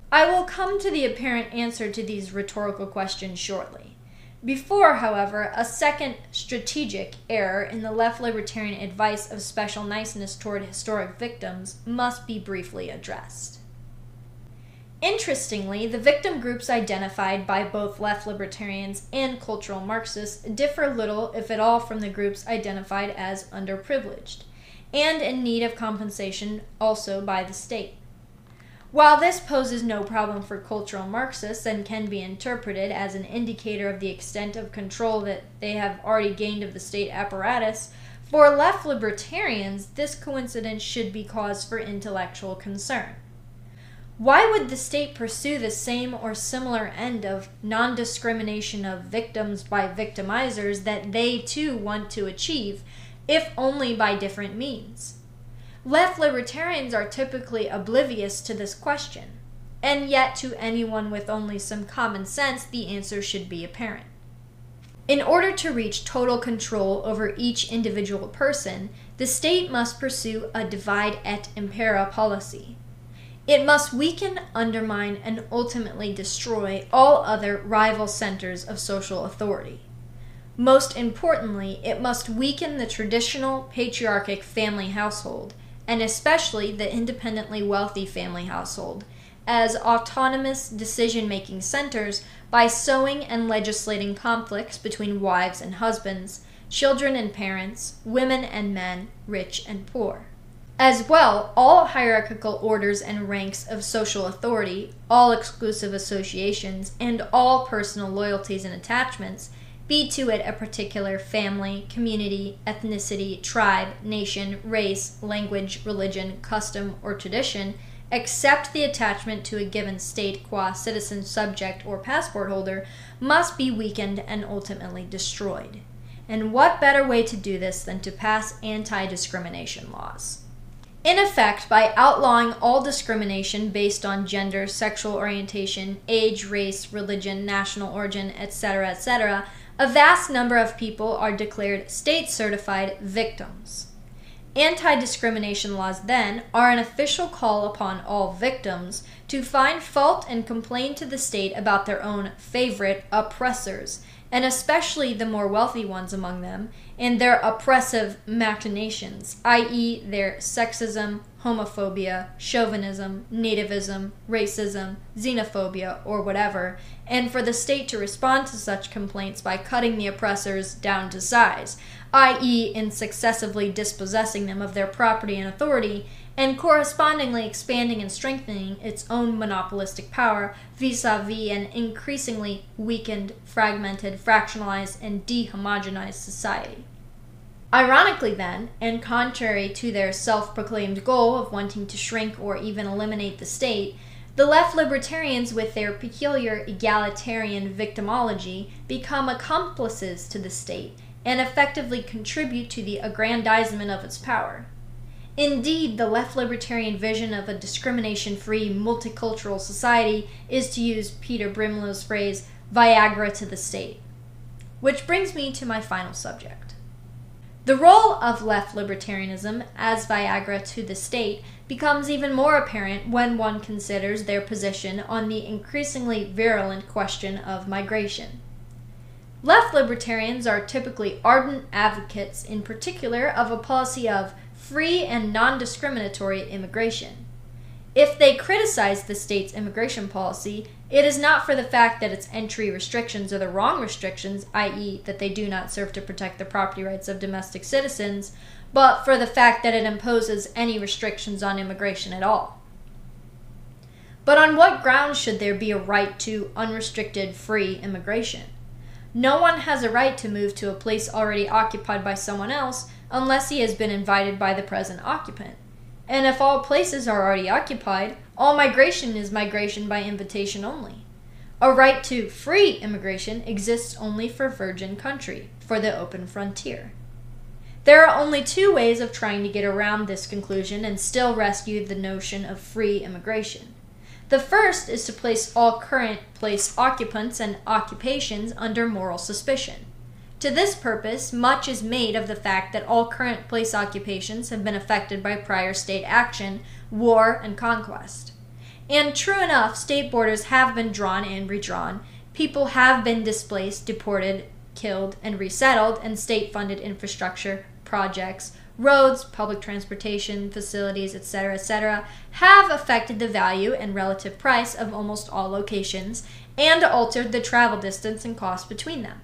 I will come to the apparent answer to these rhetorical questions shortly. Before, however, a second strategic error in the left libertarian advice of special niceness toward historic victims must be briefly addressed. Interestingly, the victim groups identified by both left libertarians and cultural Marxists differ little, if at all, from the groups identified as underprivileged, and in need of compensation also by the state. While this poses no problem for cultural Marxists and can be interpreted as an indicator of the extent of control that they have already gained of the state apparatus, for left libertarians, this coincidence should be cause for intellectual concern. Why would the state pursue the same or similar end of non-discrimination of victims by victimizers that they too want to achieve, if only by different means? Left libertarians are typically oblivious to this question, and yet to anyone with only some common sense the answer should be apparent. In order to reach total control over each individual person, the state must pursue a divide et impera policy. It must weaken, undermine, and ultimately destroy all other rival centers of social authority. Most importantly, it must weaken the traditional patriarchic family household, and especially the independently wealthy family household, as autonomous decision-making centers by sowing and legislating conflicts between wives and husbands, children and parents, women and men, rich and poor. As well, all hierarchical orders and ranks of social authority, all exclusive associations, and all personal loyalties and attachments be to it a particular family, community, ethnicity, tribe, nation, race, language, religion, custom, or tradition, except the attachment to a given state qua citizen, subject, or passport holder, must be weakened and ultimately destroyed. And what better way to do this than to pass anti-discrimination laws? In effect, by outlawing all discrimination based on gender, sexual orientation, age, race, religion, national origin, etc., a vast number of people are declared state-certified victims. Anti-discrimination laws, then, are an official call upon all victims to find fault and complain to the state about their own favorite oppressors, and especially the more wealthy ones among them, and their oppressive machinations, i.e. their sexism, homophobia, chauvinism, nativism, racism, xenophobia, or whatever, and for the state to respond to such complaints by cutting the oppressors down to size, i.e. in successively dispossessing them of their property and authority, and correspondingly expanding and strengthening its own monopolistic power vis-a-vis an increasingly weakened, fragmented, fractionalized, and dehomogenized society. Ironically then, and contrary to their self-proclaimed goal of wanting to shrink or even eliminate the state, the left libertarians with their peculiar egalitarian victimology become accomplices to the state and effectively contribute to the aggrandizement of its power. Indeed, the left libertarian vision of a discrimination-free, multicultural society is, to use Peter Brimlow's phrase, Viagra to the state. Which brings me to my final subject. The role of left libertarianism as Viagra to the state becomes even more apparent when one considers their position on the increasingly virulent question of migration. Left libertarians are typically ardent advocates, in particular, of a policy of free and non-discriminatory immigration. If they criticize the state's immigration policy, it is not for the fact that its entry restrictions are the wrong restrictions, i.e. that they do not serve to protect the property rights of domestic citizens, but for the fact that it imposes any restrictions on immigration at all. But on what grounds should there be a right to unrestricted free immigration? No one has a right to move to a place already occupied by someone else unless he has been invited by the present occupant. And if all places are already occupied, all migration is migration by invitation only. A right to free immigration exists only for virgin country, for the open frontier. There are only two ways of trying to get around this conclusion and still rescue the notion of free immigration. The first is to place all current place occupants and occupations under moral suspicion. To this purpose, much is made of the fact that all current place occupations have been affected by prior state action, war, and conquest. And true enough, state borders have been drawn and redrawn, people have been displaced, deported, killed, and resettled, and state-funded infrastructure, projects, Roads, public transportation, facilities, etc., have affected the value and relative price of almost all locations and altered the travel distance and cost between them.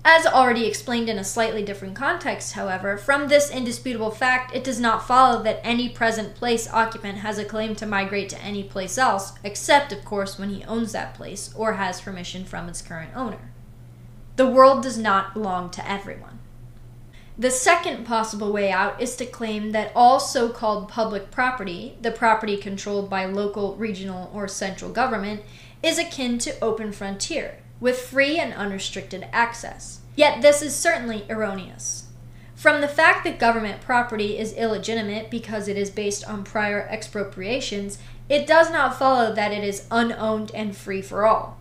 As already explained in a slightly different context, however, from this indisputable fact, it does not follow that any present place occupant has a claim to migrate to any place else, except, of course, when he owns that place or has permission from its current owner. The world does not belong to everyone. The second possible way out is to claim that all so-called public property, the property controlled by local, regional, or central government, is akin to open frontier, with free and unrestricted access. Yet this is certainly erroneous. From the fact that government property is illegitimate because it is based on prior expropriations, it does not follow that it is unowned and free for all.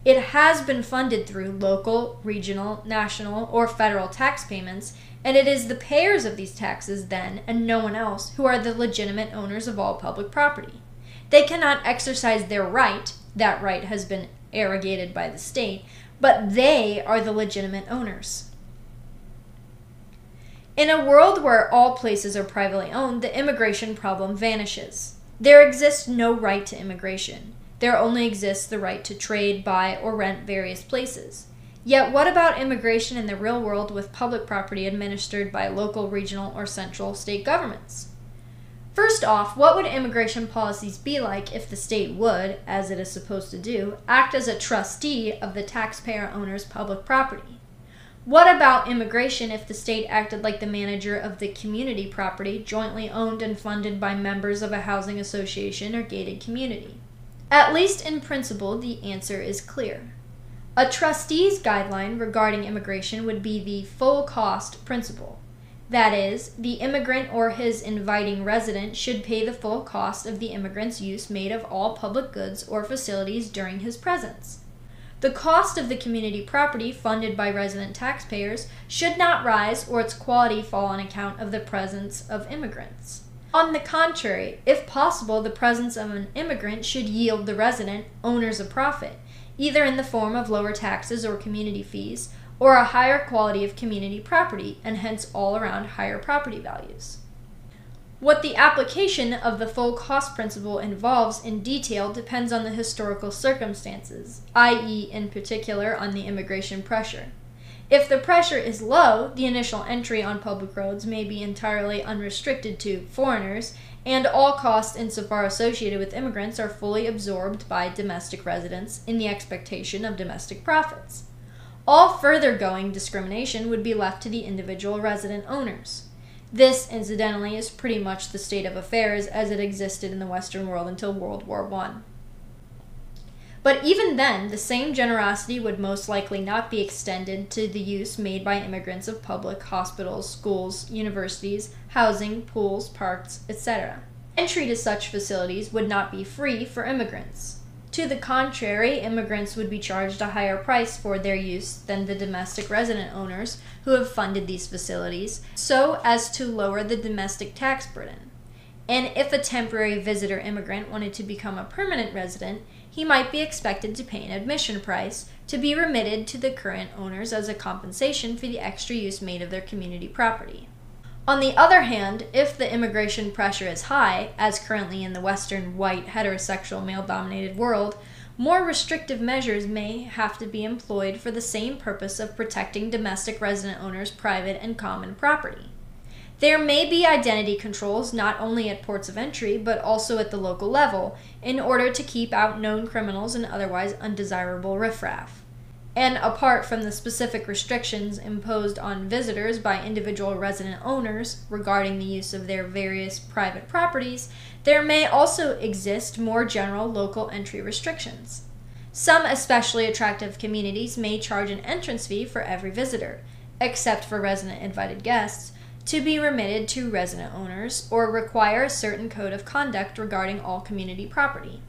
It has been funded through local, regional, national, or federal tax payments, and it is the payers of these taxes then, and no one else, who are the legitimate owners of all public property. They cannot exercise their right, that right has been arrogated by the state, but they are the legitimate owners. In a world where all places are privately owned, the immigration problem vanishes. There exists no right to immigration. There only exists the right to trade, buy, or rent various places. Yet what about immigration in the real world with public property administered by local, regional, or central state governments? First off, what would immigration policies be like if the state would, as it is supposed to do, act as a trustee of the taxpayer owner's public property? What about immigration if the state acted like the manager of the community property jointly owned and funded by members of a housing association or gated community? At least in principle, the answer is clear. A trustee's guideline regarding immigration would be the full cost principle. That is, the immigrant or his inviting resident should pay the full cost of the immigrant's use made of all public goods or facilities during his presence. The cost of the community property funded by resident taxpayers should not rise or its quality fall on account of the presence of immigrants. On the contrary, if possible, the presence of an immigrant should yield the resident owners a profit, either in the form of lower taxes or community fees, or a higher quality of community property, and hence all around higher property values. What the application of the full cost principle involves in detail depends on the historical circumstances, i.e., in particular on the immigration pressure. If the pressure is low, the initial entry on public roads may be entirely unrestricted to foreigners, and all costs insofar associated with immigrants are fully absorbed by domestic residents in the expectation of domestic profits. All further-going discrimination would be left to the individual resident owners. This, incidentally, is pretty much the state of affairs as it existed in the Western world until World War I. But even then, the same generosity would most likely not be extended to the use made by immigrants of public hospitals, schools, universities, housing, pools, parks, etc. Entry to such facilities would not be free for immigrants. To the contrary, immigrants would be charged a higher price for their use than the domestic resident owners who have funded these facilities, so as to lower the domestic tax burden. And if a temporary visitor immigrant wanted to become a permanent resident, he might be expected to pay an admission price to be remitted to the current owners as a compensation for the extra use made of their community property. On the other hand, if the immigration pressure is high, as currently in the Western, white, heterosexual, male-dominated world, more restrictive measures may have to be employed for the same purpose of protecting domestic resident owners' private and common property. There may be identity controls not only at ports of entry, but also at the local level, in order to keep out known criminals and otherwise undesirable riffraff. And apart from the specific restrictions imposed on visitors by individual resident owners regarding the use of their various private properties, there may also exist more general local entry restrictions. Some especially attractive communities may charge an entrance fee for every visitor, except for resident invited guests, to be remitted to resident owners, or require a certain code of conduct regarding all community property.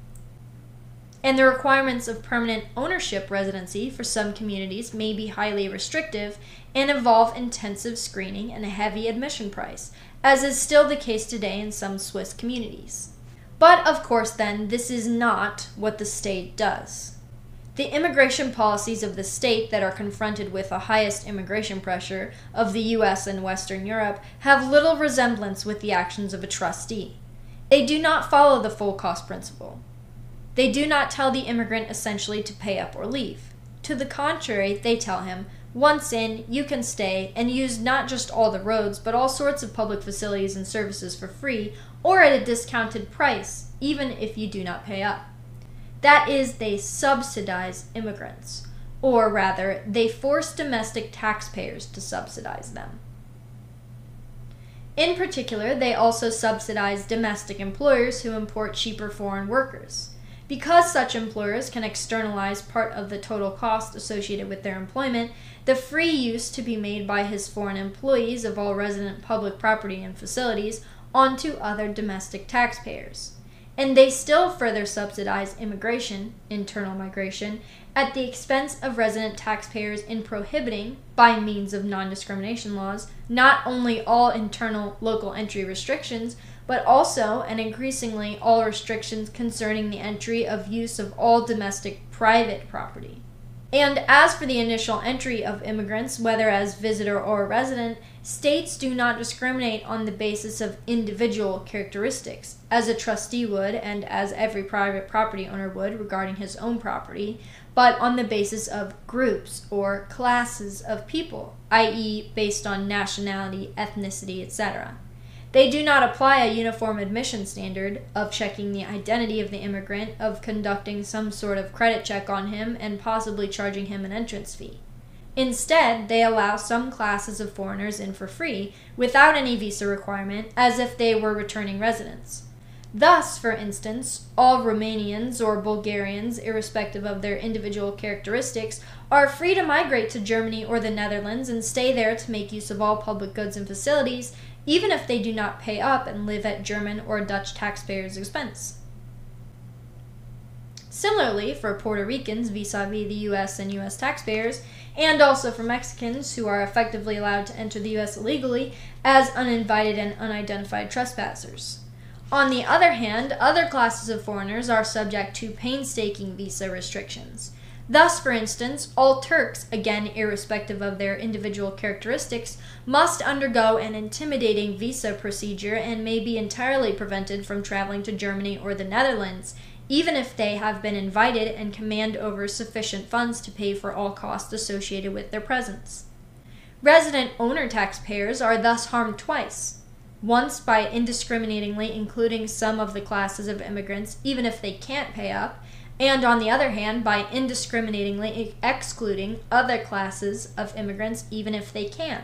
And the requirements of permanent ownership residency for some communities may be highly restrictive and involve intensive screening and a heavy admission price, as is still the case today in some Swiss communities. But of course then, this is not what the state does. The immigration policies of the state that are confronted with the highest immigration pressure of the US and Western Europe have little resemblance with the actions of a trustee. They do not follow the full cost principle. They do not tell the immigrant essentially to pay up or leave. To the contrary, they tell him, once in, you can stay and use not just all the roads, but all sorts of public facilities and services for free or at a discounted price, even if you do not pay up. That is, they subsidize immigrants, or rather, they force domestic taxpayers to subsidize them. In particular, they also subsidize domestic employers who import cheaper foreign workers. Because such employers can externalize part of the total cost associated with their employment, the free use to be made by his foreign employees of all resident public property and facilities onto other domestic taxpayers. And they still further subsidize immigration, internal migration, at the expense of resident taxpayers in prohibiting, by means of non-discrimination laws, not only all internal local entry restrictions, but also, and increasingly, all restrictions concerning the entry of use of all domestic private property. And as for the initial entry of immigrants, whether as visitor or resident, states do not discriminate on the basis of individual characteristics, as a trustee would and as every private property owner would regarding his own property, but on the basis of groups or classes of people, i.e., based on nationality, ethnicity, etc. They do not apply a uniform admission standard of checking the identity of the immigrant, of conducting some sort of credit check on him, and possibly charging him an entrance fee. Instead, they allow some classes of foreigners in for free, without any visa requirement, as if they were returning residents. Thus, for instance, all Romanians or Bulgarians, irrespective of their individual characteristics, are free to migrate to Germany or the Netherlands and stay there to make use of all public goods and facilities, even if they do not pay up and live at German or Dutch taxpayers' expense. Similarly, for Puerto Ricans vis-a-vis the U.S. and U.S. taxpayers, and also for Mexicans who are effectively allowed to enter the U.S. illegally as uninvited and unidentified trespassers. On the other hand, other classes of foreigners are subject to painstaking visa restrictions. Thus, for instance, all Turks, again irrespective of their individual characteristics, must undergo an intimidating visa procedure and may be entirely prevented from traveling to Germany or the Netherlands, even if they have been invited and command over sufficient funds to pay for all costs associated with their presence. Resident owner taxpayers are thus harmed twice, once by indiscriminately including some of the classes of immigrants even if they can't pay up, and on the other hand by indiscriminately excluding other classes of immigrants even if they can.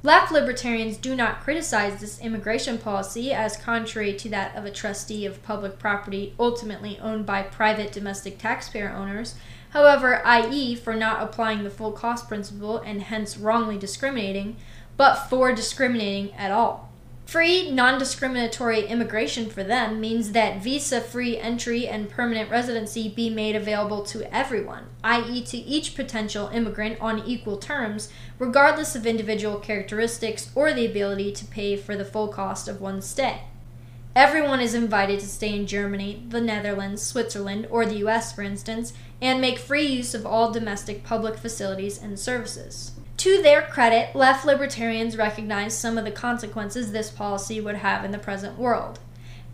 Left libertarians do not criticize this immigration policy as contrary to that of a trustee of public property ultimately owned by private domestic taxpayer owners, however, i.e. for not applying the full cost principle and hence wrongly discriminating, but for discriminating at all. Free, non-discriminatory immigration for them means that visa-free entry and permanent residency be made available to everyone, i.e. to each potential immigrant on equal terms, regardless of individual characteristics or the ability to pay for the full cost of one's stay. Everyone is invited to stay in Germany, the Netherlands, Switzerland, or the US, for instance, and make free use of all domestic public facilities and services. To their credit, left libertarians recognize some of the consequences this policy would have in the present world.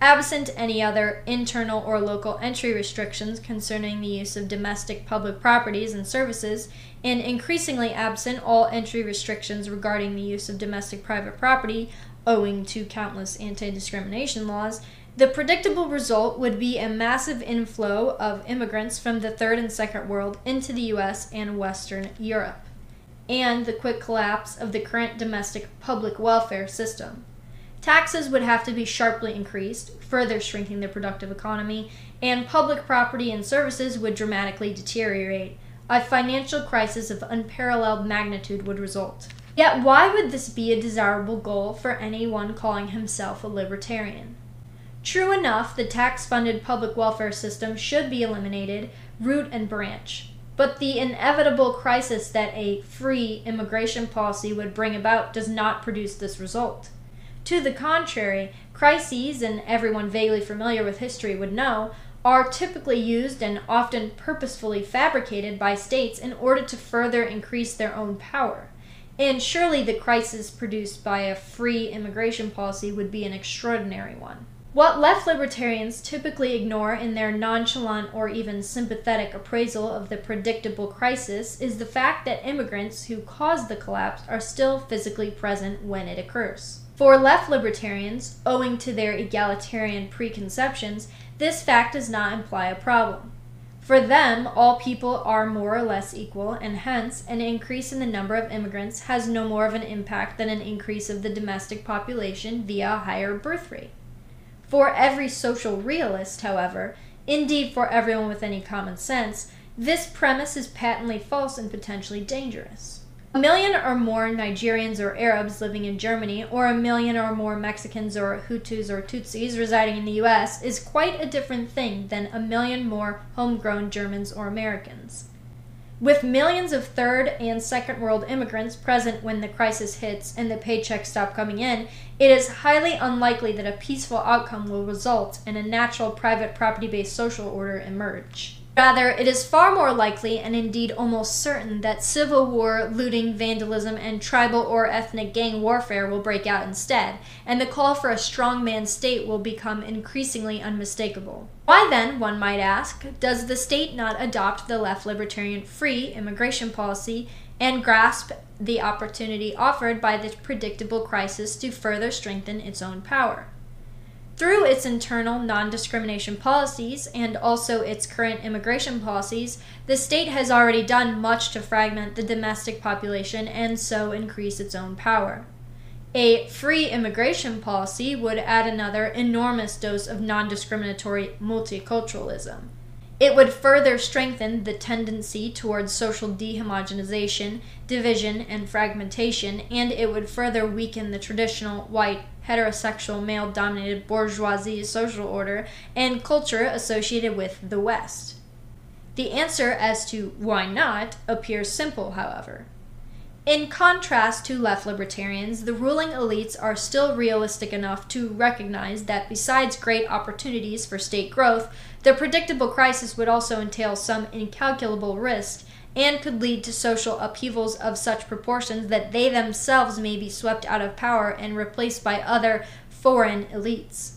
Absent any other internal or local entry restrictions concerning the use of domestic public properties and services, and increasingly absent all entry restrictions regarding the use of domestic private property, owing to countless anti-discrimination laws, the predictable result would be a massive inflow of immigrants from the third and second world into the US and Western Europe, and the quick collapse of the current domestic public welfare system. Taxes would have to be sharply increased, further shrinking the productive economy, and public property and services would dramatically deteriorate. A financial crisis of unparalleled magnitude would result. Yet why would this be a desirable goal for anyone calling himself a libertarian? True enough, the tax-funded public welfare system should be eliminated, root and branch. But the inevitable crisis that a free immigration policy would bring about does not produce this result. To the contrary, crises, and everyone vaguely familiar with history would know, are typically used and often purposefully fabricated by states in order to further increase their own power. And surely the crisis produced by a free immigration policy would be an extraordinary one. What left libertarians typically ignore in their nonchalant or even sympathetic appraisal of the predictable crisis is the fact that immigrants who caused the collapse are still physically present when it occurs. For left libertarians, owing to their egalitarian preconceptions, this fact does not imply a problem. For them, all people are more or less equal, and hence, an increase in the number of immigrants has no more of an impact than an increase of the domestic population via a higher birth rate. For every social realist, however, indeed for everyone with any common sense, this premise is patently false and potentially dangerous. 1 million or more Nigerians or Arabs living in Germany, or 1 million or more Mexicans or Hutus or Tutsis residing in the US is quite a different thing than 1 million more homegrown Germans or Americans. With millions of third and second world immigrants present when the crisis hits and the paychecks stop coming in, it is highly unlikely that a peaceful outcome will result and a natural private property-based social order emerge. Rather, it is far more likely, and indeed almost certain, that civil war, looting, vandalism, and tribal or ethnic gang warfare will break out instead, and the call for a strongman state will become increasingly unmistakable. Why then, one might ask, does the state not adopt the left libertarian free immigration policy and grasp the opportunity offered by this predictable crisis to further strengthen its own power? Through its internal non-discrimination policies and also its current immigration policies, the state has already done much to fragment the domestic population and so increase its own power. A free immigration policy would add another enormous dose of non-discriminatory multiculturalism. It would further strengthen the tendency towards social dehomogenization, division, and fragmentation, and it would further weaken the traditional white, heterosexual, male-dominated bourgeoisie social order and culture associated with the West. The answer as to why not appears simple, however. In contrast to left libertarians, the ruling elites are still realistic enough to recognize that besides great opportunities for state growth, the predictable crisis would also entail some incalculable risk and could lead to social upheavals of such proportions that they themselves may be swept out of power and replaced by other foreign elites.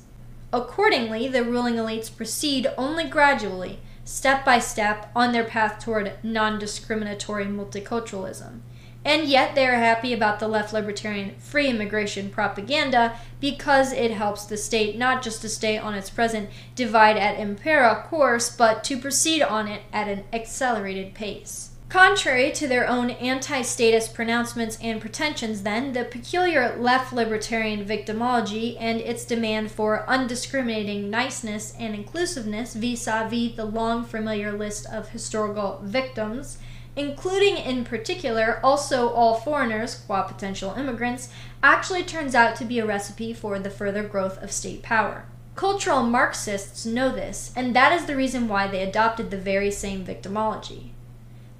Accordingly, the ruling elites proceed only gradually, step by step, on their path toward non-discriminatory multiculturalism. And yet they are happy about the left libertarian free immigration propaganda because it helps the state not just to stay on its present divide et impera course, but to proceed on it at an accelerated pace. Contrary to their own anti-statist pronouncements and pretensions, then, the peculiar left libertarian victimology and its demand for undiscriminating niceness and inclusiveness vis-a-vis the long familiar list of historical victims, including in particular also all foreigners qua potential immigrants, actually turns out to be a recipe for the further growth of state power. Cultural Marxists know this, and that is the reason why they adopted the very same victimology.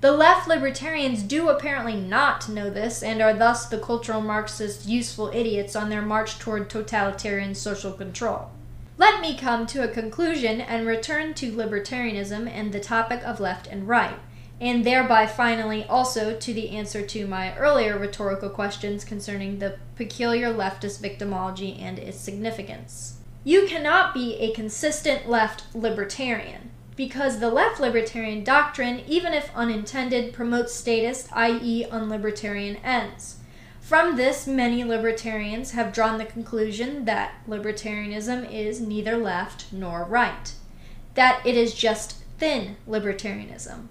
The left libertarians do apparently not know this, and are thus the cultural Marxists' useful idiots on their march toward totalitarian social control. Let me come to a conclusion and return to libertarianism and the topic of left and right, and thereby finally also to the answer to my earlier rhetorical questions concerning the peculiar leftist victimology and its significance. You cannot be a consistent left libertarian, because the left libertarian doctrine, even if unintended, promotes statist, i.e. unlibertarian ends. From this, many libertarians have drawn the conclusion that libertarianism is neither left nor right, that it is just thin libertarianism.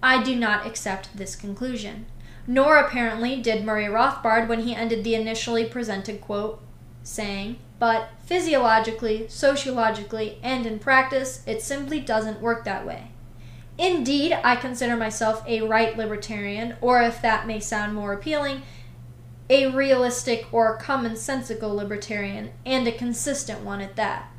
I do not accept this conclusion, nor apparently did Murray Rothbard when he ended the initially presented quote, saying, "But physiologically, sociologically, and in practice, it simply doesn't work that way." Indeed, I consider myself a right libertarian, or if that may sound more appealing, a realistic or commonsensical libertarian, and a consistent one at that.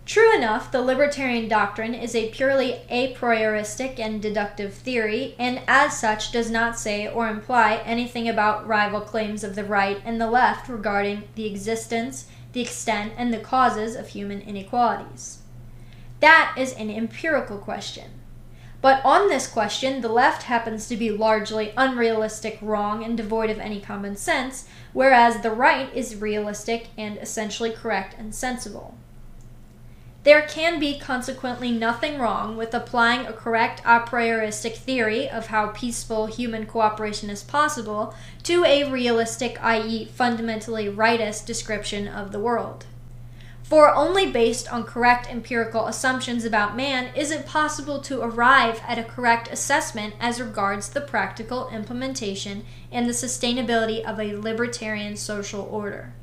True enough, the libertarian doctrine is a purely a prioristic and deductive theory, and as such does not say or imply anything about rival claims of the right and the left regarding the existence, the extent, and the causes of human inequalities. That is an empirical question. But on this question, the left happens to be largely unrealistic, wrong, and devoid of any common sense, whereas the right is realistic and essentially correct and sensible. There can be consequently nothing wrong with applying a correct a prioristic theory of how peaceful human cooperation is possible to a realistic, i.e., fundamentally rightist description of the world. For only based on correct empirical assumptions about man is it possible to arrive at a correct assessment as regards the practical implementation and the sustainability of a libertarian social order.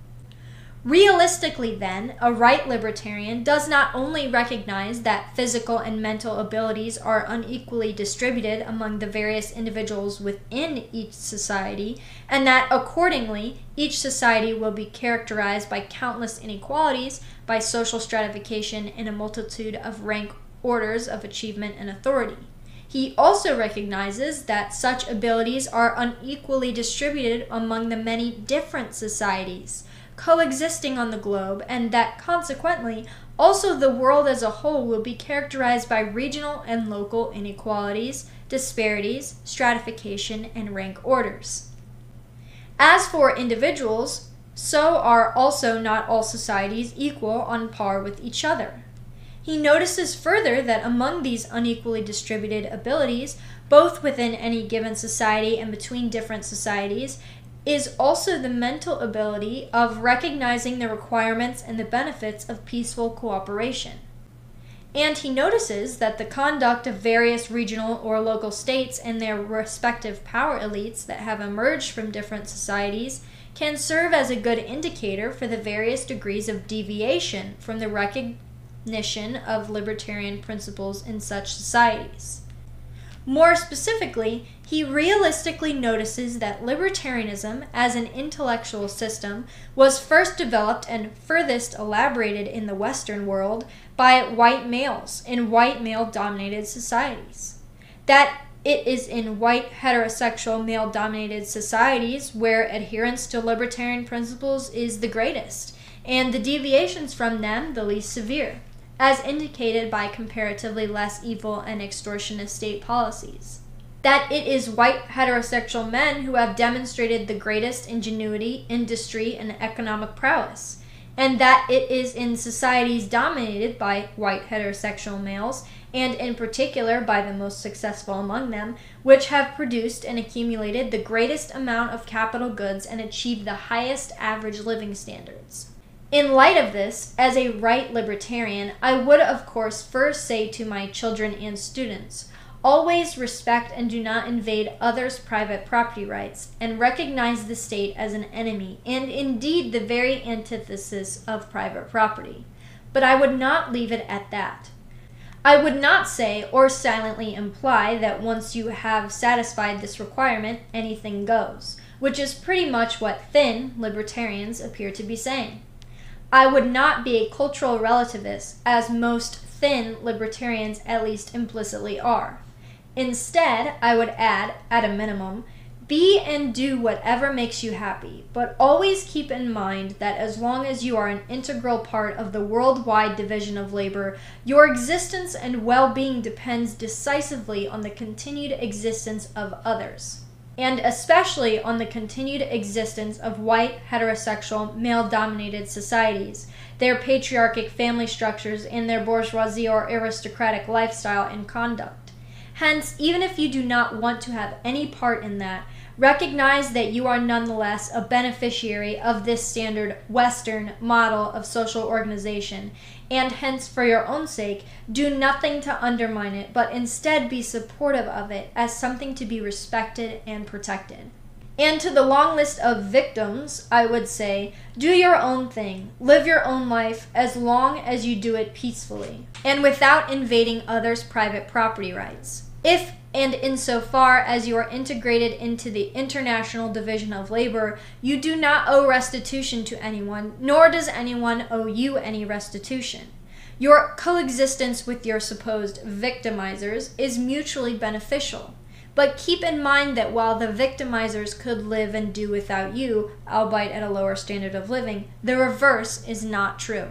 Realistically, then, a right libertarian does not only recognize that physical and mental abilities are unequally distributed among the various individuals within each society, and that accordingly, each society will be characterized by countless inequalities, by social stratification, and a multitude of rank orders of achievement and authority. He also recognizes that such abilities are unequally distributed among the many different societies coexisting on the globe, and that consequently also the world as a whole will be characterized by regional and local inequalities, disparities, stratification, and rank orders. As for individuals, so are also not all societies equal on par with each other. He notices further that among these unequally distributed abilities, both within any given society and between different societies, is also the mental ability of recognizing the requirements and the benefits of peaceful cooperation. And he notices that the conduct of various regional or local states and their respective power elites that have emerged from different societies can serve as a good indicator for the various degrees of deviation from the recognition of libertarian principles in such societies. More specifically, he realistically notices that libertarianism as an intellectual system was first developed and furthest elaborated in the Western world by white males in white male-dominated societies. That it is in white heterosexual male-dominated societies where adherence to libertarian principles is the greatest, and the deviations from them the least severe, as indicated by comparatively less evil and extortionist state policies. That it is white heterosexual men who have demonstrated the greatest ingenuity, industry, and economic prowess, and that it is in societies dominated by white heterosexual males, and in particular by the most successful among them, which have produced and accumulated the greatest amount of capital goods and achieved the highest average living standards. In light of this, as a right libertarian, I would of course first say to my children and students, always respect and do not invade others' private property rights, and recognize the state as an enemy, and indeed the very antithesis of private property. But I would not leave it at that. I would not say or silently imply that once you have satisfied this requirement, anything goes, which is pretty much what thin libertarians appear to be saying. I would not be a cultural relativist, as most thin libertarians at least implicitly are. Instead, I would add, at a minimum, be and do whatever makes you happy, but always keep in mind that as long as you are an integral part of the worldwide division of labor, your existence and well-being depends decisively on the continued existence of others, and especially on the continued existence of white, heterosexual, male-dominated societies, their patriarchic family structures, and their bourgeoisie or aristocratic lifestyle and conduct. Hence, even if you do not want to have any part in that, recognize that you are nonetheless a beneficiary of this standard Western model of social organization, and hence, for your own sake, do nothing to undermine it, but instead be supportive of it as something to be respected and protected. And to the long list of victims, I would say, do your own thing, live your own life as long as you do it peacefully, and without invading others' private property rights. If and insofar as you are integrated into the international division of labor, you do not owe restitution to anyone, nor does anyone owe you any restitution. Your coexistence with your supposed victimizers is mutually beneficial. But keep in mind that while the victimizers could live and do without you, albeit at a lower standard of living, the reverse is not true.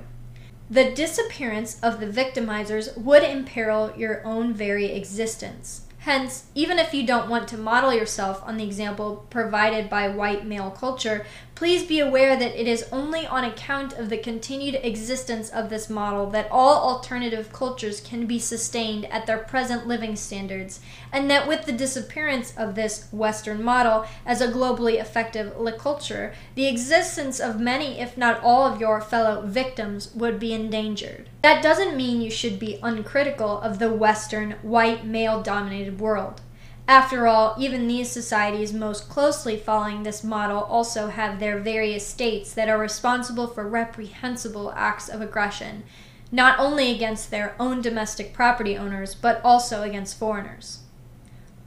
The disappearance of the victimizers would imperil your own very existence. Hence, even if you don't want to model yourself on the example provided by white male culture, please be aware that it is only on account of the continued existence of this model that all alternative cultures can be sustained at their present living standards, and that with the disappearance of this Western model as a globally effective culture, the existence of many, if not all, of your fellow victims would be endangered. That doesn't mean you should be uncritical of the Western, white, male-dominated world. After all, even these societies most closely following this model also have their various states that are responsible for reprehensible acts of aggression, not only against their own domestic property owners, but also against foreigners.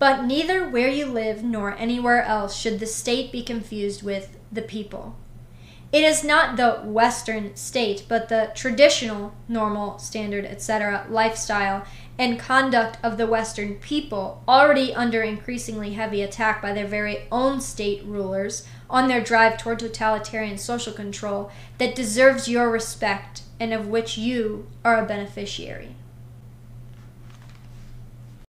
But neither where you live nor anywhere else should the state be confused with the people. It is not the Western state, but the traditional, normal, standard, etc. lifestyle and conduct of the Western people, already under increasingly heavy attack by their very own state rulers on their drive toward totalitarian social control, that deserves your respect and of which you are a beneficiary.